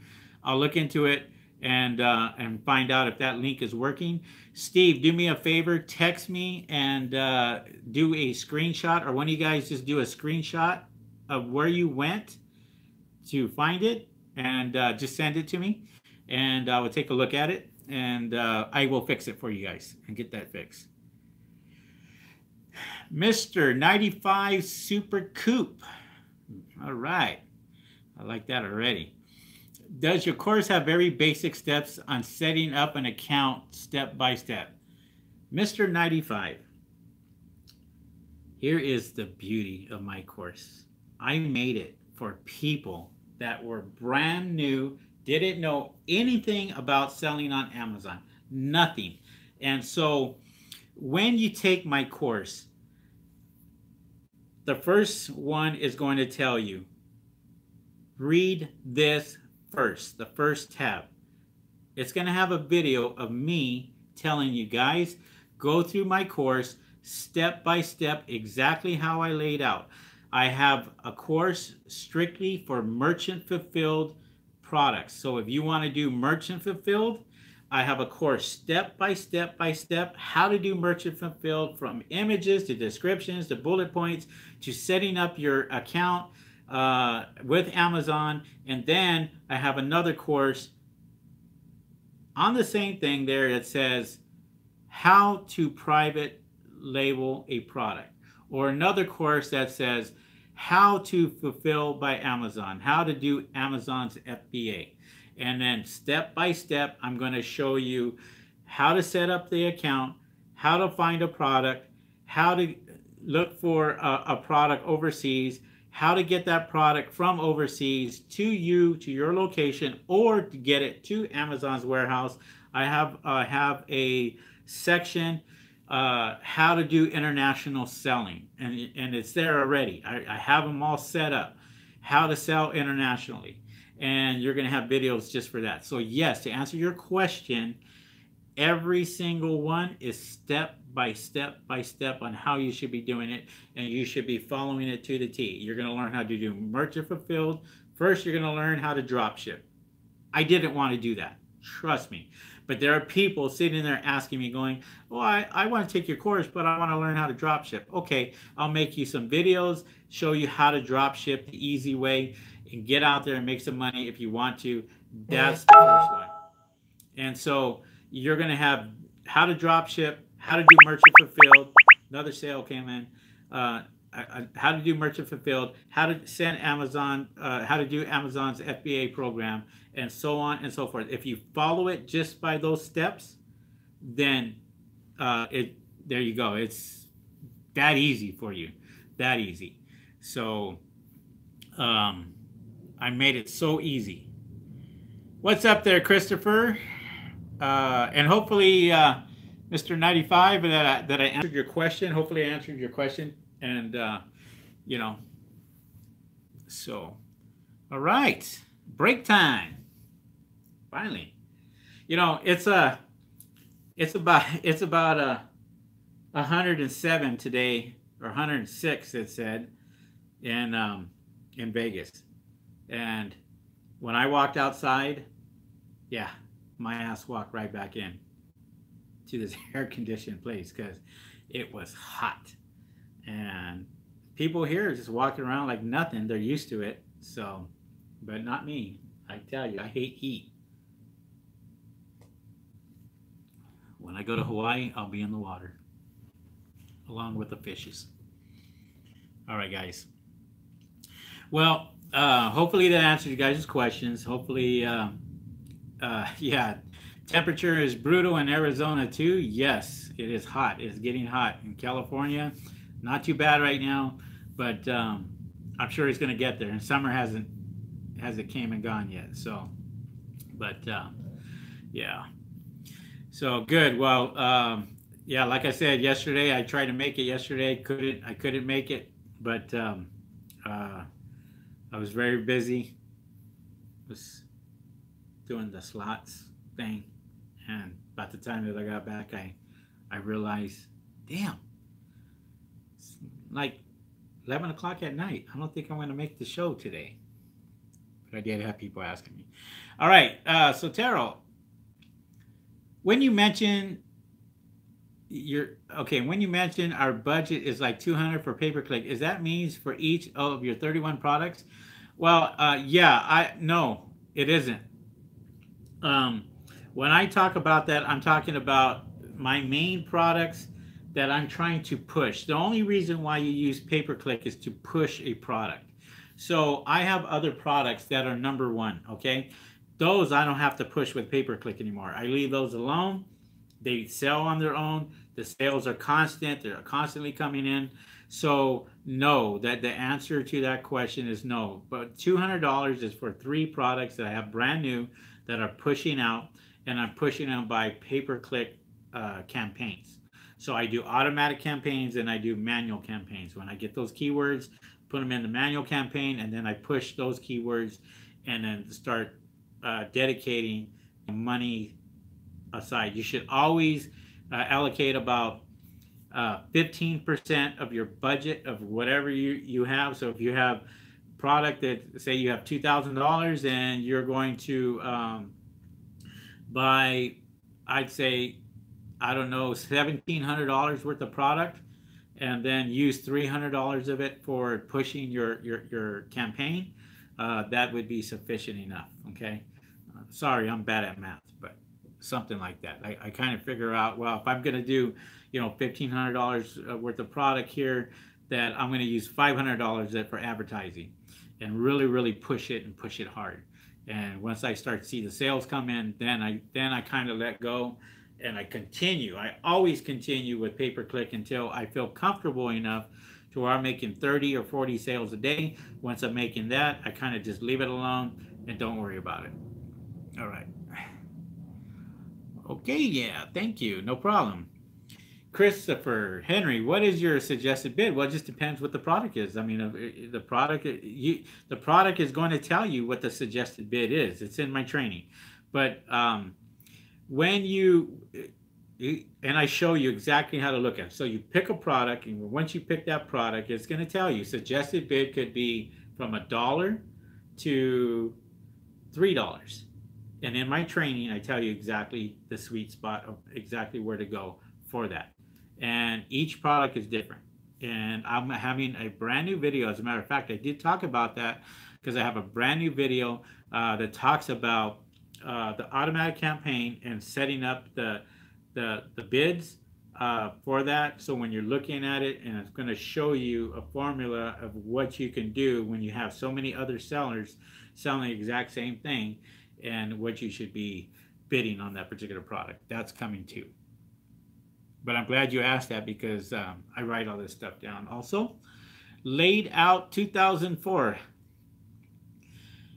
I'll look into it, and find out if that link is working. Steve, do me a favor, text me and do a screenshot, or one of you guys just do a screenshot of where you went to find it, and just send it to me, and I will take a look at it, and I will fix it for you guys and get that fixed. Mr. 95 Super Coupe. All right. I like that already. Does your course have very basic steps on setting up an account step by step? Mr. 95. Here is the beauty of my course. I made it for people that were brand new, didn't know anything about selling on Amazon. Nothing. And so when you take my course, the first one is going to tell you, read this first, the first tab. It's going to have a video of me telling you guys, go through my course step by step, exactly how I laid out. I have a course strictly for merchant fulfilled products. So if you want to do merchant fulfilled, I have a course step by step how to do merchant fulfilled, from images to descriptions to bullet points to setting up your account with Amazon. And then I have another course on the same thing there that says how to private label a product, or another course that says how to fulfill by Amazon, how to do Amazon's FBA. And then step by step, I'm going to show you how to set up the account, how to find a product, how to look for a product overseas, how to get that product from overseas to you, to your location, or to get it to Amazon's warehouse. I have a section, how to do international selling, and it's there already. I have them all set up, how to sell internationally. And you're going to have videos just for that. So yes, to answer your question, every single one is step by step on how you should be doing it, and you should be following it to the T. You're going to learn how to do merchant fulfilled. First, you're going to learn how to drop ship. I didn't want to do that, trust me. But there are people sitting there asking me, going, well, I want to take your course, but I want to learn how to drop ship. Okay, I'll make you some videos, show you how to drop ship the easy way, and get out there and make some money if you want to. That's the first one. And so you're going to have how to drop ship, how to do merchant fulfilled. Another sale came in. How to do merchant fulfilled, how to send Amazon, how to do Amazon's FBA program, and so on and so forth. If you follow it just by those steps, then there you go. It's that easy for you, that easy. So I made it so easy. What's up there, Christopher? And hopefully, Mr. 95, that I answered your question. Hopefully I answered your question. And, you know, so, all right, break time. Finally, you know, it's about 107 today, or 106, it said, in Vegas. And when I walked outside, yeah, my ass walked right back in to this air-conditioned place because it was hot. And people here are just walking around like nothing. They're used to it. So, but not me. I tell you, I hate heat. When I go to Hawaii, I'll be in the water, along with the fishes. All right, guys. Well, hopefully that answered you guys' questions. Hopefully, yeah, temperature is brutal in Arizona too. Yes, it is hot. It's getting hot in California. Not too bad right now, but I'm sure it's going to get there. And summer hasn't came and gone yet. So, but yeah. So good. Well, yeah, like I said yesterday, I tried to make it yesterday. I couldn't make it, but I was very busy. Was doing the slots thing, and by the time that I got back, I realized, damn, it's like 11 o'clock at night. I don't think I'm going to make the show today, but I did have people asking me. All right, so Terrell, when you mention when you mention our budget is like 200 for pay-per-click, is that means for each of your 31 products? Well, yeah, no, it isn't. Um, when I talk about that, I'm talking about my main products that I'm trying to push. The only reason why you use pay-per-click is to push a product. So I have other products that are number one, okay? Those I don't have to push with pay-per-click anymore. I leave those alone. They sell on their own. The sales are constant. They're constantly coming in. So no, that the answer to that question is no. But $200 is for 3 products that I have brand new that are pushing out, and I'm pushing them by pay-per-click campaigns. So I do automatic campaigns and I do manual campaigns. When I get those keywords, put them in the manual campaign, and then I push those keywords and then start dedicating money aside. You should always allocate about 15% of your budget of whatever you have. So if you have product that, say you have $2,000 and you're going to buy, I'd say, I don't know, $1,700 worth of product, and then use $300 of it for pushing your campaign, that would be sufficient enough. Okay. Sorry, I'm bad at math, but something like that. I kind of figure out, well, if I'm going to do, $1,500 worth of product here, that I'm going to use $500 for advertising and really push it and push it hard. And once I start to see the sales come in, then I kind of let go, and I continue. I always continue with pay-per-click until I feel comfortable enough to where I'm making 30 or 40 sales a day. Once I'm making that, I kind of just leave it alone and don't worry about it. All right. Okay, yeah, thank you. No problem. Christopher Henry, what is your suggested bid? Well, it just depends what the product is. I mean, the product is going to tell you what the suggested bid is. It's in my training. But when and I show you exactly how to look at it. So you pick a product, and once you pick that product, it's going to tell you suggested bid could be from $1 to $3. And in my training, I tell you exactly the sweet spot of exactly where to go for that. And each product is different. And I'm having a brand new video. As a matter of fact, I did talk about that because I have a brand new video that talks about the automatic campaign and setting up the bids for that. So when you're looking at it, and it's going to show you a formula of what you can do when you have so many other sellers selling the exact same thing, and what you should be bidding on that particular product. That's coming too. But I'm glad you asked that, because I write all this stuff down. Also, Laid Out 2004.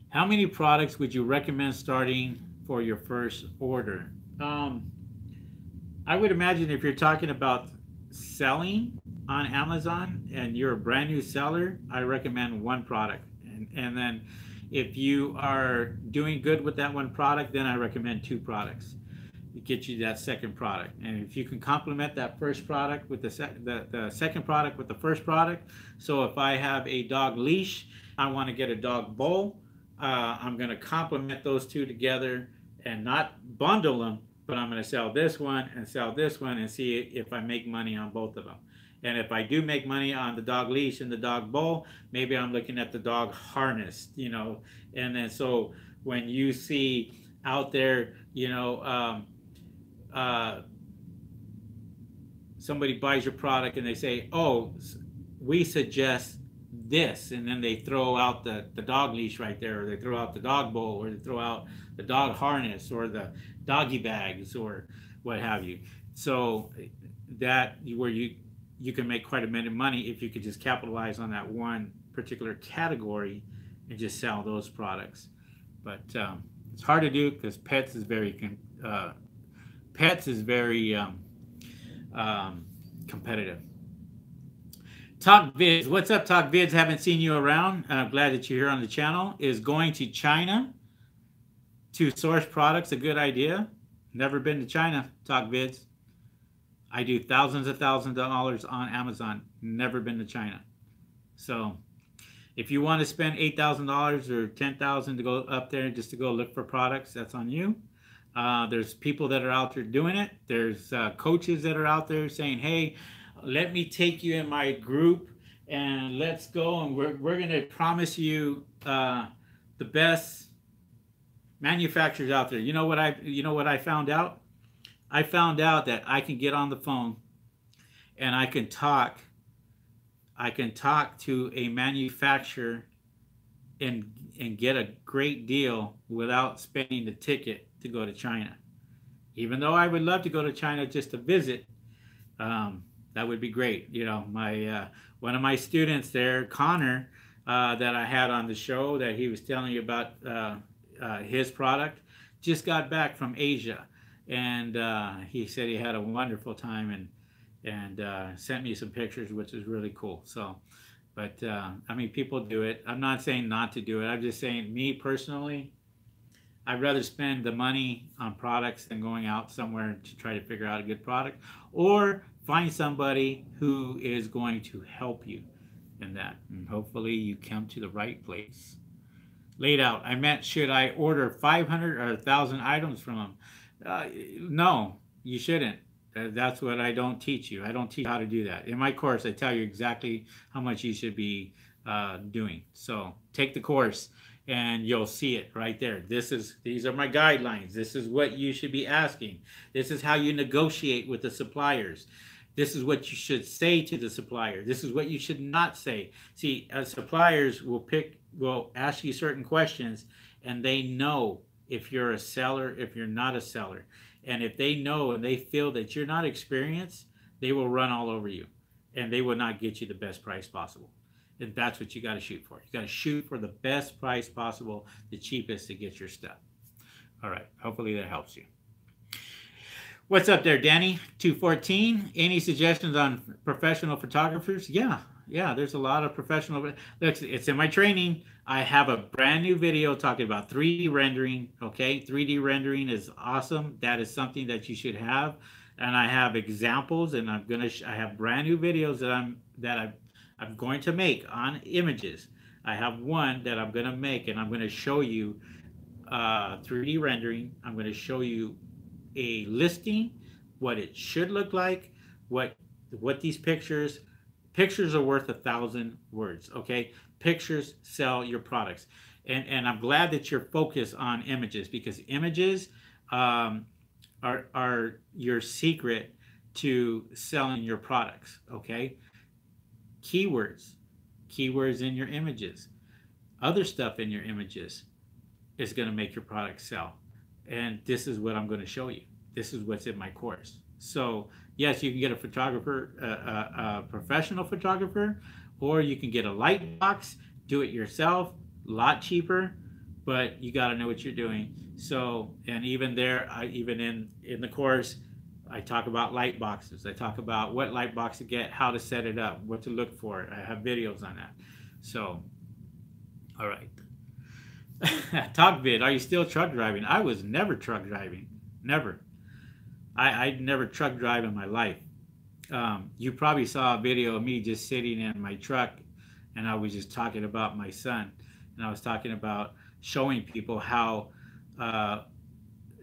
How many products would you recommend starting for your first order? I would imagine if you're talking about selling on Amazon and you're a brand new seller, I recommend 1 product. And then if you are doing good with that 1 product, then I recommend 2 products. It gets you that second product. And if you can complement that first product with the second product with the first product. So if I have a dog leash, I want to get a dog bowl, I'm going to complement those 2 together and not bundle them, but I'm going to sell this one and see if I make money on both of them. And if I do make money on the dog leash and the dog bowl, maybe I'm looking at the dog harness, and then so when you see out there, somebody buys your product and they say, oh, we suggest this, and then they throw out the dog leash right there, or they throw out the dog bowl, or they throw out the dog harness, or the doggy bags, or what have you. So that where you can make quite a bit of money if you could just capitalize on that one particular category and just sell those products. But it's hard to do because pets is very competitive. Talk Vids, what's up, Talk Vids? Haven't seen you around. I'm glad that you're here on the channel. Is going to China to source products a good idea? Never been to China, Talk Vids. I do thousands of dollars on Amazon. Never been to China. So if you want to spend $8,000 or $10,000 to go up there just to go look for products, that's on you. There's people that are out there doing it. There's coaches that are out there saying, hey, let me take you in my group and let's go, and we're going to promise you the best manufacturers out there. You know what I found out? I found out that I can get on the phone and I can talk to a manufacturer and get a great deal without spending the ticket to go to China. Even though I would love to go to China just to visit, that would be great. You know, my one of my students there, Connor, that I had on the show, that he was telling you about his product, just got back from Asia, and he said he had a wonderful time and sent me some pictures, which is really cool. So, but I mean, people do it. I'm not saying not to do it. I'm just saying, me personally, I'd rather spend the money on products than going out somewhere to try to figure out a good product, or find somebody who is going to help you in that. And hopefully you come to the right place. Laid out. I meant, should I order 500 or 1,000 items from them? No, you shouldn't. That's what I don't teach you. I don't teach how to do that. In my course, I tell you exactly how much you should be doing. So take the course and you'll see it right there. These are my guidelines. This is what you should be asking. This is how you negotiate with the suppliers. This is what you should say to the supplier. This is what you should not say. See, suppliers will ask you certain questions, and they know if you're a seller, if you're not a seller. And if they know and they feel that you're not experienced, they will run all over you, and they will not get you the best price possible. And that's what you got to shoot for. You got to shoot for the best price possible, the cheapest to get your stuff. All right. Hopefully that helps you. What's up there, Danny? 214. Any suggestions on professional photographers? Yeah, there's a lot of professional. Look, it's in my training. I have a brand new video talking about 3D rendering. Okay, 3D rendering is awesome. That is something that you should have. And I have examples, and I have brand new videos that I'm going to make on images. I have one that I'm going to make, and I'm going to show you 3D rendering. I'm going to show you a listing, what it should look like, what these pictures are worth 1,000 words. Okay, pictures sell your products, and I'm glad that you're focused on images, because images are your secret to selling your products. Okay, keywords in your images, other stuff in your images is going to make your product sell. And this is what I'm going to show you. This is what's in my course. So yes, you can get a photographer, a professional photographer, or you can get a light box, do it yourself, a lot cheaper, but you got to know what you're doing. So, and even there, even in the course, I talk about light boxes. I talk about what light box to get, how to set it up, what to look for. I have videos on that. So, all right. Talk vid, are you still truck driving? I was never truck driving. Never. I never truck drive in my life. You probably saw a video of me just sitting in my truck, and I was just talking about my son, and I was talking about showing people how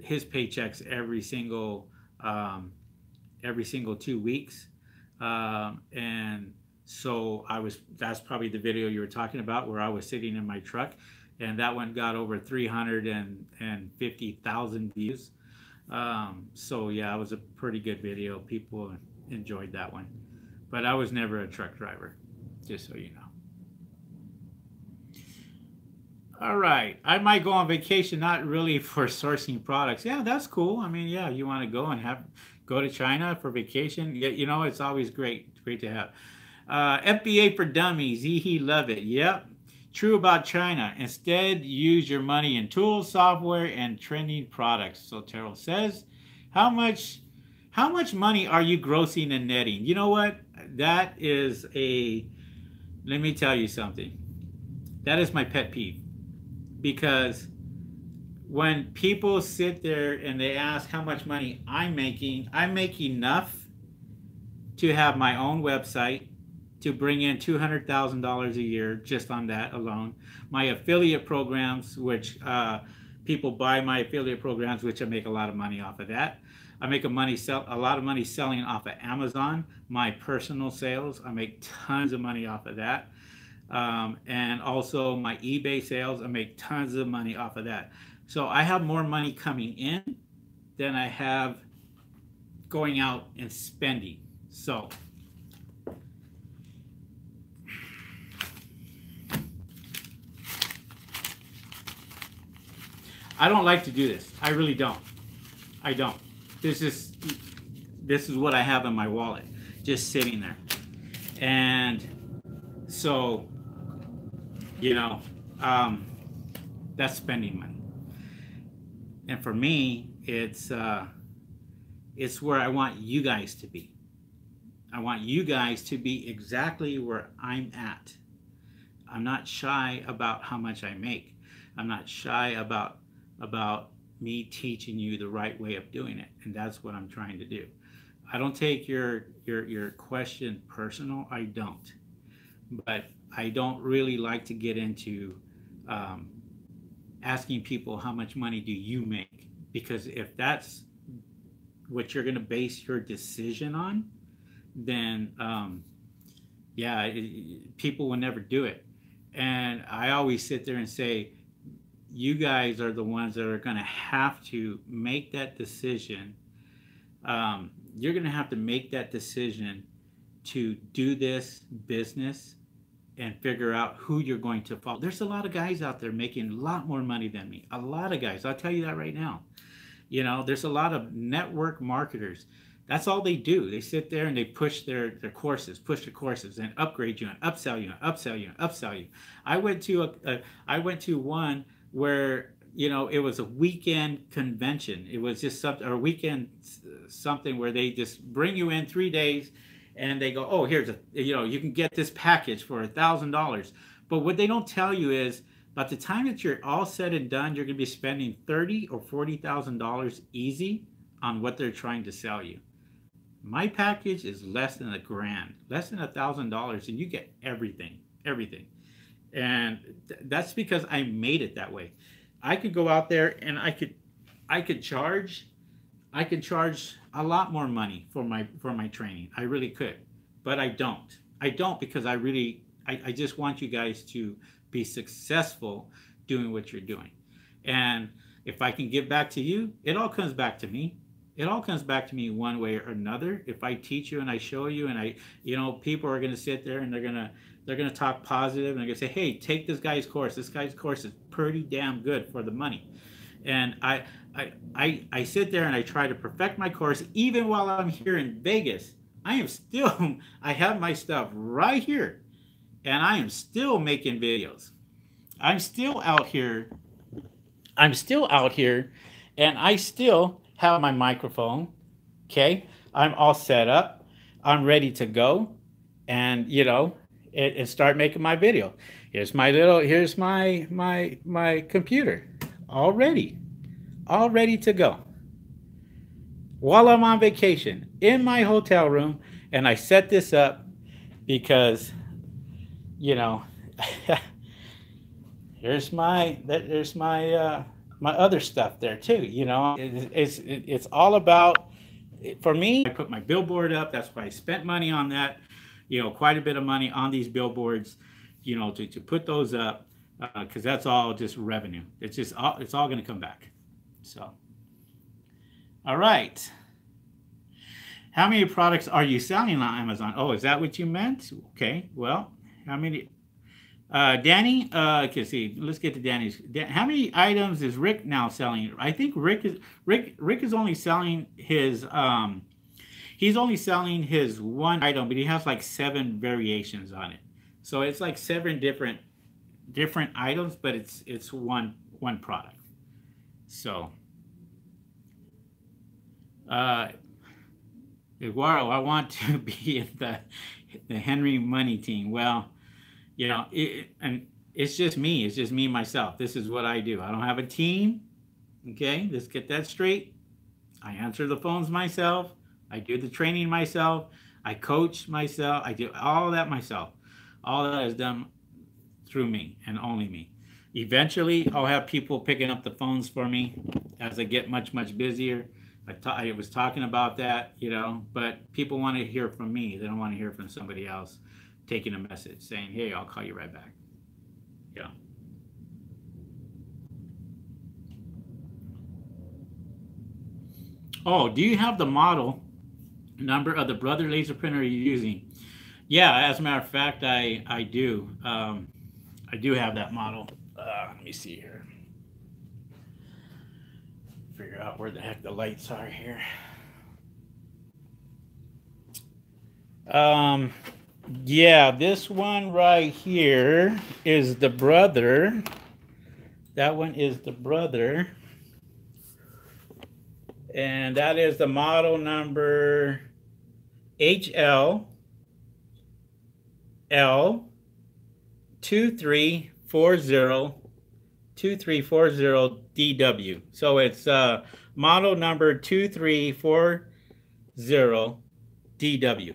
his paychecks every single 2 weeks, and so that's probably the video you were talking about, where I was sitting in my truck, and that one got over 350,000 views. So yeah, it was a pretty good video. People enjoyed that one, but I was never a truck driver, just so you know. All right, I might go on vacation, not really for sourcing products. Yeah, that's cool. I mean, yeah, you want to go and go to China for vacation. Yeah, you know, it's always great to have. FBA for dummies, he love it. Yep. True about China. Instead, use your money in tools, software, and trending products. So Terrell says, how much money are you grossing and netting? You know what? That is let me tell you something. That is my pet peeve. Because when people sit there and they ask how much money I make enough to have my own website, to bring in $200,000 a year just on that alone. My affiliate programs, which people buy my affiliate programs, which I make a lot of money off of that. I make a lot of money selling off of Amazon. My personal sales, I make tons of money off of that. And also my eBay sales, I make tons of money off of that. So I have more money coming in than I have going out and spending. So I don't like to do this. I really don't. I don't. This is what I have in my wallet, just sitting there. And so, you know, that's spending money. And for me, it's where I want you guys to be. I want you guys to be exactly where I'm at. I'm not shy about how much I make. I'm not shy about me teaching you the right way of doing it, and that's what I'm trying to do. I don't take your question personal. I don't, but I don't really like to get into asking people how much money do you make, because if that's what you're going to base your decision on, then yeah, people will never do it. And I always sit there and say, you guys are the ones that are going to have to make that decision. You're going to have to make that decision to do this business and figure out who you're going to follow. There's a lot of guys out there making a lot more money than me. A lot of guys. I'll tell you that right now. You know, there's a lot of network marketers. That's all they do. They sit there and they push their courses, and upgrade you and upsell you and upsell you and upsell you. I went to one where, you know, it was a weekend convention. It was just something, or a weekend something where they just bring you in 3 days and they go, oh, here's you can get this package for $1,000. But what they don't tell you is, by the time that you're all said and done, you're going to be spending $30,000 or $40,000 easy on what they're trying to sell you. My package is less than $1,000, less than $1,000, and you get everything. And that's because I made it that way. I could go out there and I could charge a lot more money for my training. I really could, but I don't. I don't, because I just want you guys to be successful doing what you're doing. And if I can give back to you, it all comes back to me. It all comes back to me one way or another. If I teach you and I show you, and people are going to sit there and they're going to talk positive, and they're going to say, hey, take this guy's course. This guy's course is pretty damn good for the money. And I sit there and I try to perfect my course. Even while I'm here in Vegas, I have my stuff right here, and I am still making videos. I'm still out here, and I still have my microphone. Okay, I'm all set up. I'm ready to go, and and start making my video. Here's my computer, all ready to go. While I'm on vacation in my hotel room, and I set this up because, there's my my other stuff there too. It's all about, for me, I put my billboard up. That's why I spent money on that, quite a bit of money on these billboards, to put those up, because that's all just revenue. It's all going to come back. So, all right. How many products are you selling on Amazon? Oh, is that what you meant? Okay. Well, how many? Danny, okay, see, let's get to Danny's. How many items is Rick now selling? I think Rick is only selling his he's only selling his one item, but he has like 7 variations on it. So it's like 7 different items, but it's one product. So Eduardo, I want to be in the Henry Money team. Well, and it's just me. It's just me, myself. This is what I do. I don't have a team. Okay, let's get that straight. I answer the phones myself. I do the training myself. I coach myself. I do all that myself. All that is done through me and only me. Eventually, I'll have people picking up the phones for me as I get much, much busier. I was talking about that, you know, but people want to hear from me. They don't want to hear from somebody else taking a message saying, hey, I'll call you right back. Yeah. Oh, do you have the model number of the Brother laser printer you're using? Yeah, as a matter of fact, I do. I do have that model. Let me see here. Figure out where the heck the lights are here. Yeah, this one right here is the Brother. That one is the Brother. And that is the model number HL L2340 DW. So it's model number 2340 DW.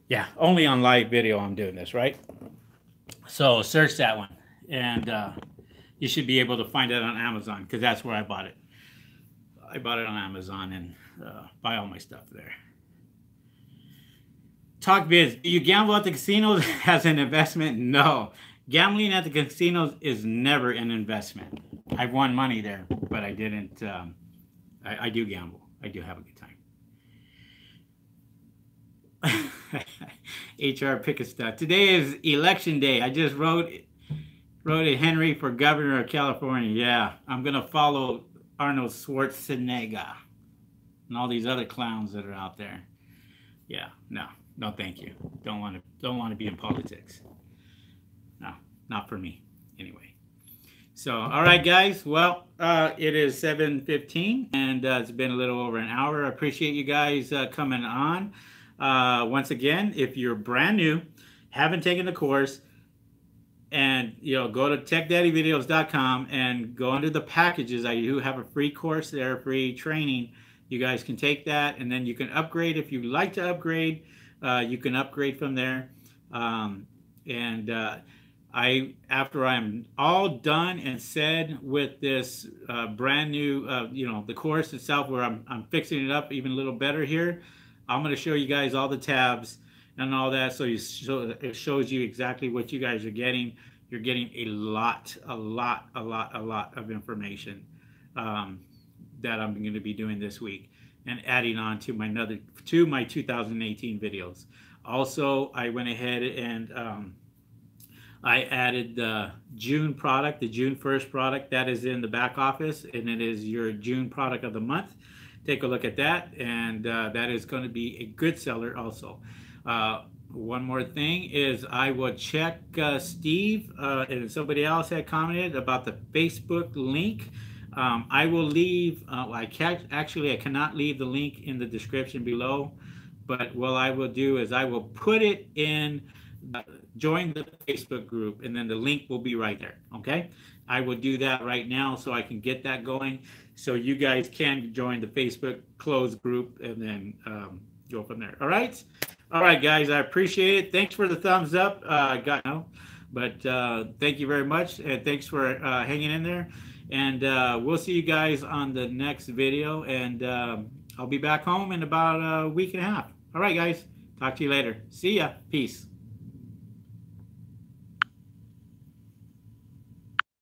Yeah, only on live video I'm doing this, right? So search that one, and you should be able to find it on Amazon, because that's where I bought it. I bought it on Amazon and buy all my stuff there. Talk biz. Do you gamble at the casinos as an investment? No. Gambling at the casinos is never an investment. I've won money there, but I didn't. I do gamble. I do have a good time. HR Pickesta. Today is election day. I just wrote it, Henry, for governor of California. Yeah, I'm gonna follow Arnold Schwarzenegger and all these other clowns that are out there. Yeah, no, thank you. Don't want to be in politics. No, not for me. Anyway. So, all right, guys. Well, it is 7:15, and it's been a little over an hour. I appreciate you guys coming on. Once again, if you're brand new, haven't taken the course, and go to techdaddyvideos.com and go under the packages. I do have a free course there, free training. You guys can take that, and then you can upgrade. If you'd like to upgrade, you can upgrade from there. After I'm all done and said with this brand new, the course itself, where I'm fixing it up even a little better here, I'm going to show you guys all the tabs and all that, so it shows you exactly what you guys are getting. You're getting a lot of information that I'm going to be doing this week, and adding on to my 2018 videos. Also, I went ahead and I added the June product, the June 1st product that is in the back office, and it is your June product of the month. Take a look at that, and that is going to be a good seller also. One more thing is I will check Steve and somebody else had commented about the Facebook link. I will leave, I cannot leave the link in the description below, but what I will do is I will put it in, join the Facebook group, and then the link will be right there, okay? I will do that right now so I can get that going, so you guys can join the Facebook closed group, and then go from there. All right, guys, I appreciate it. Thanks for the thumbs up. But thank you very much, and thanks for hanging in there. And we'll see you guys on the next video, and I'll be back home in about a week and a half. All right, guys, talk to you later. See ya. Peace.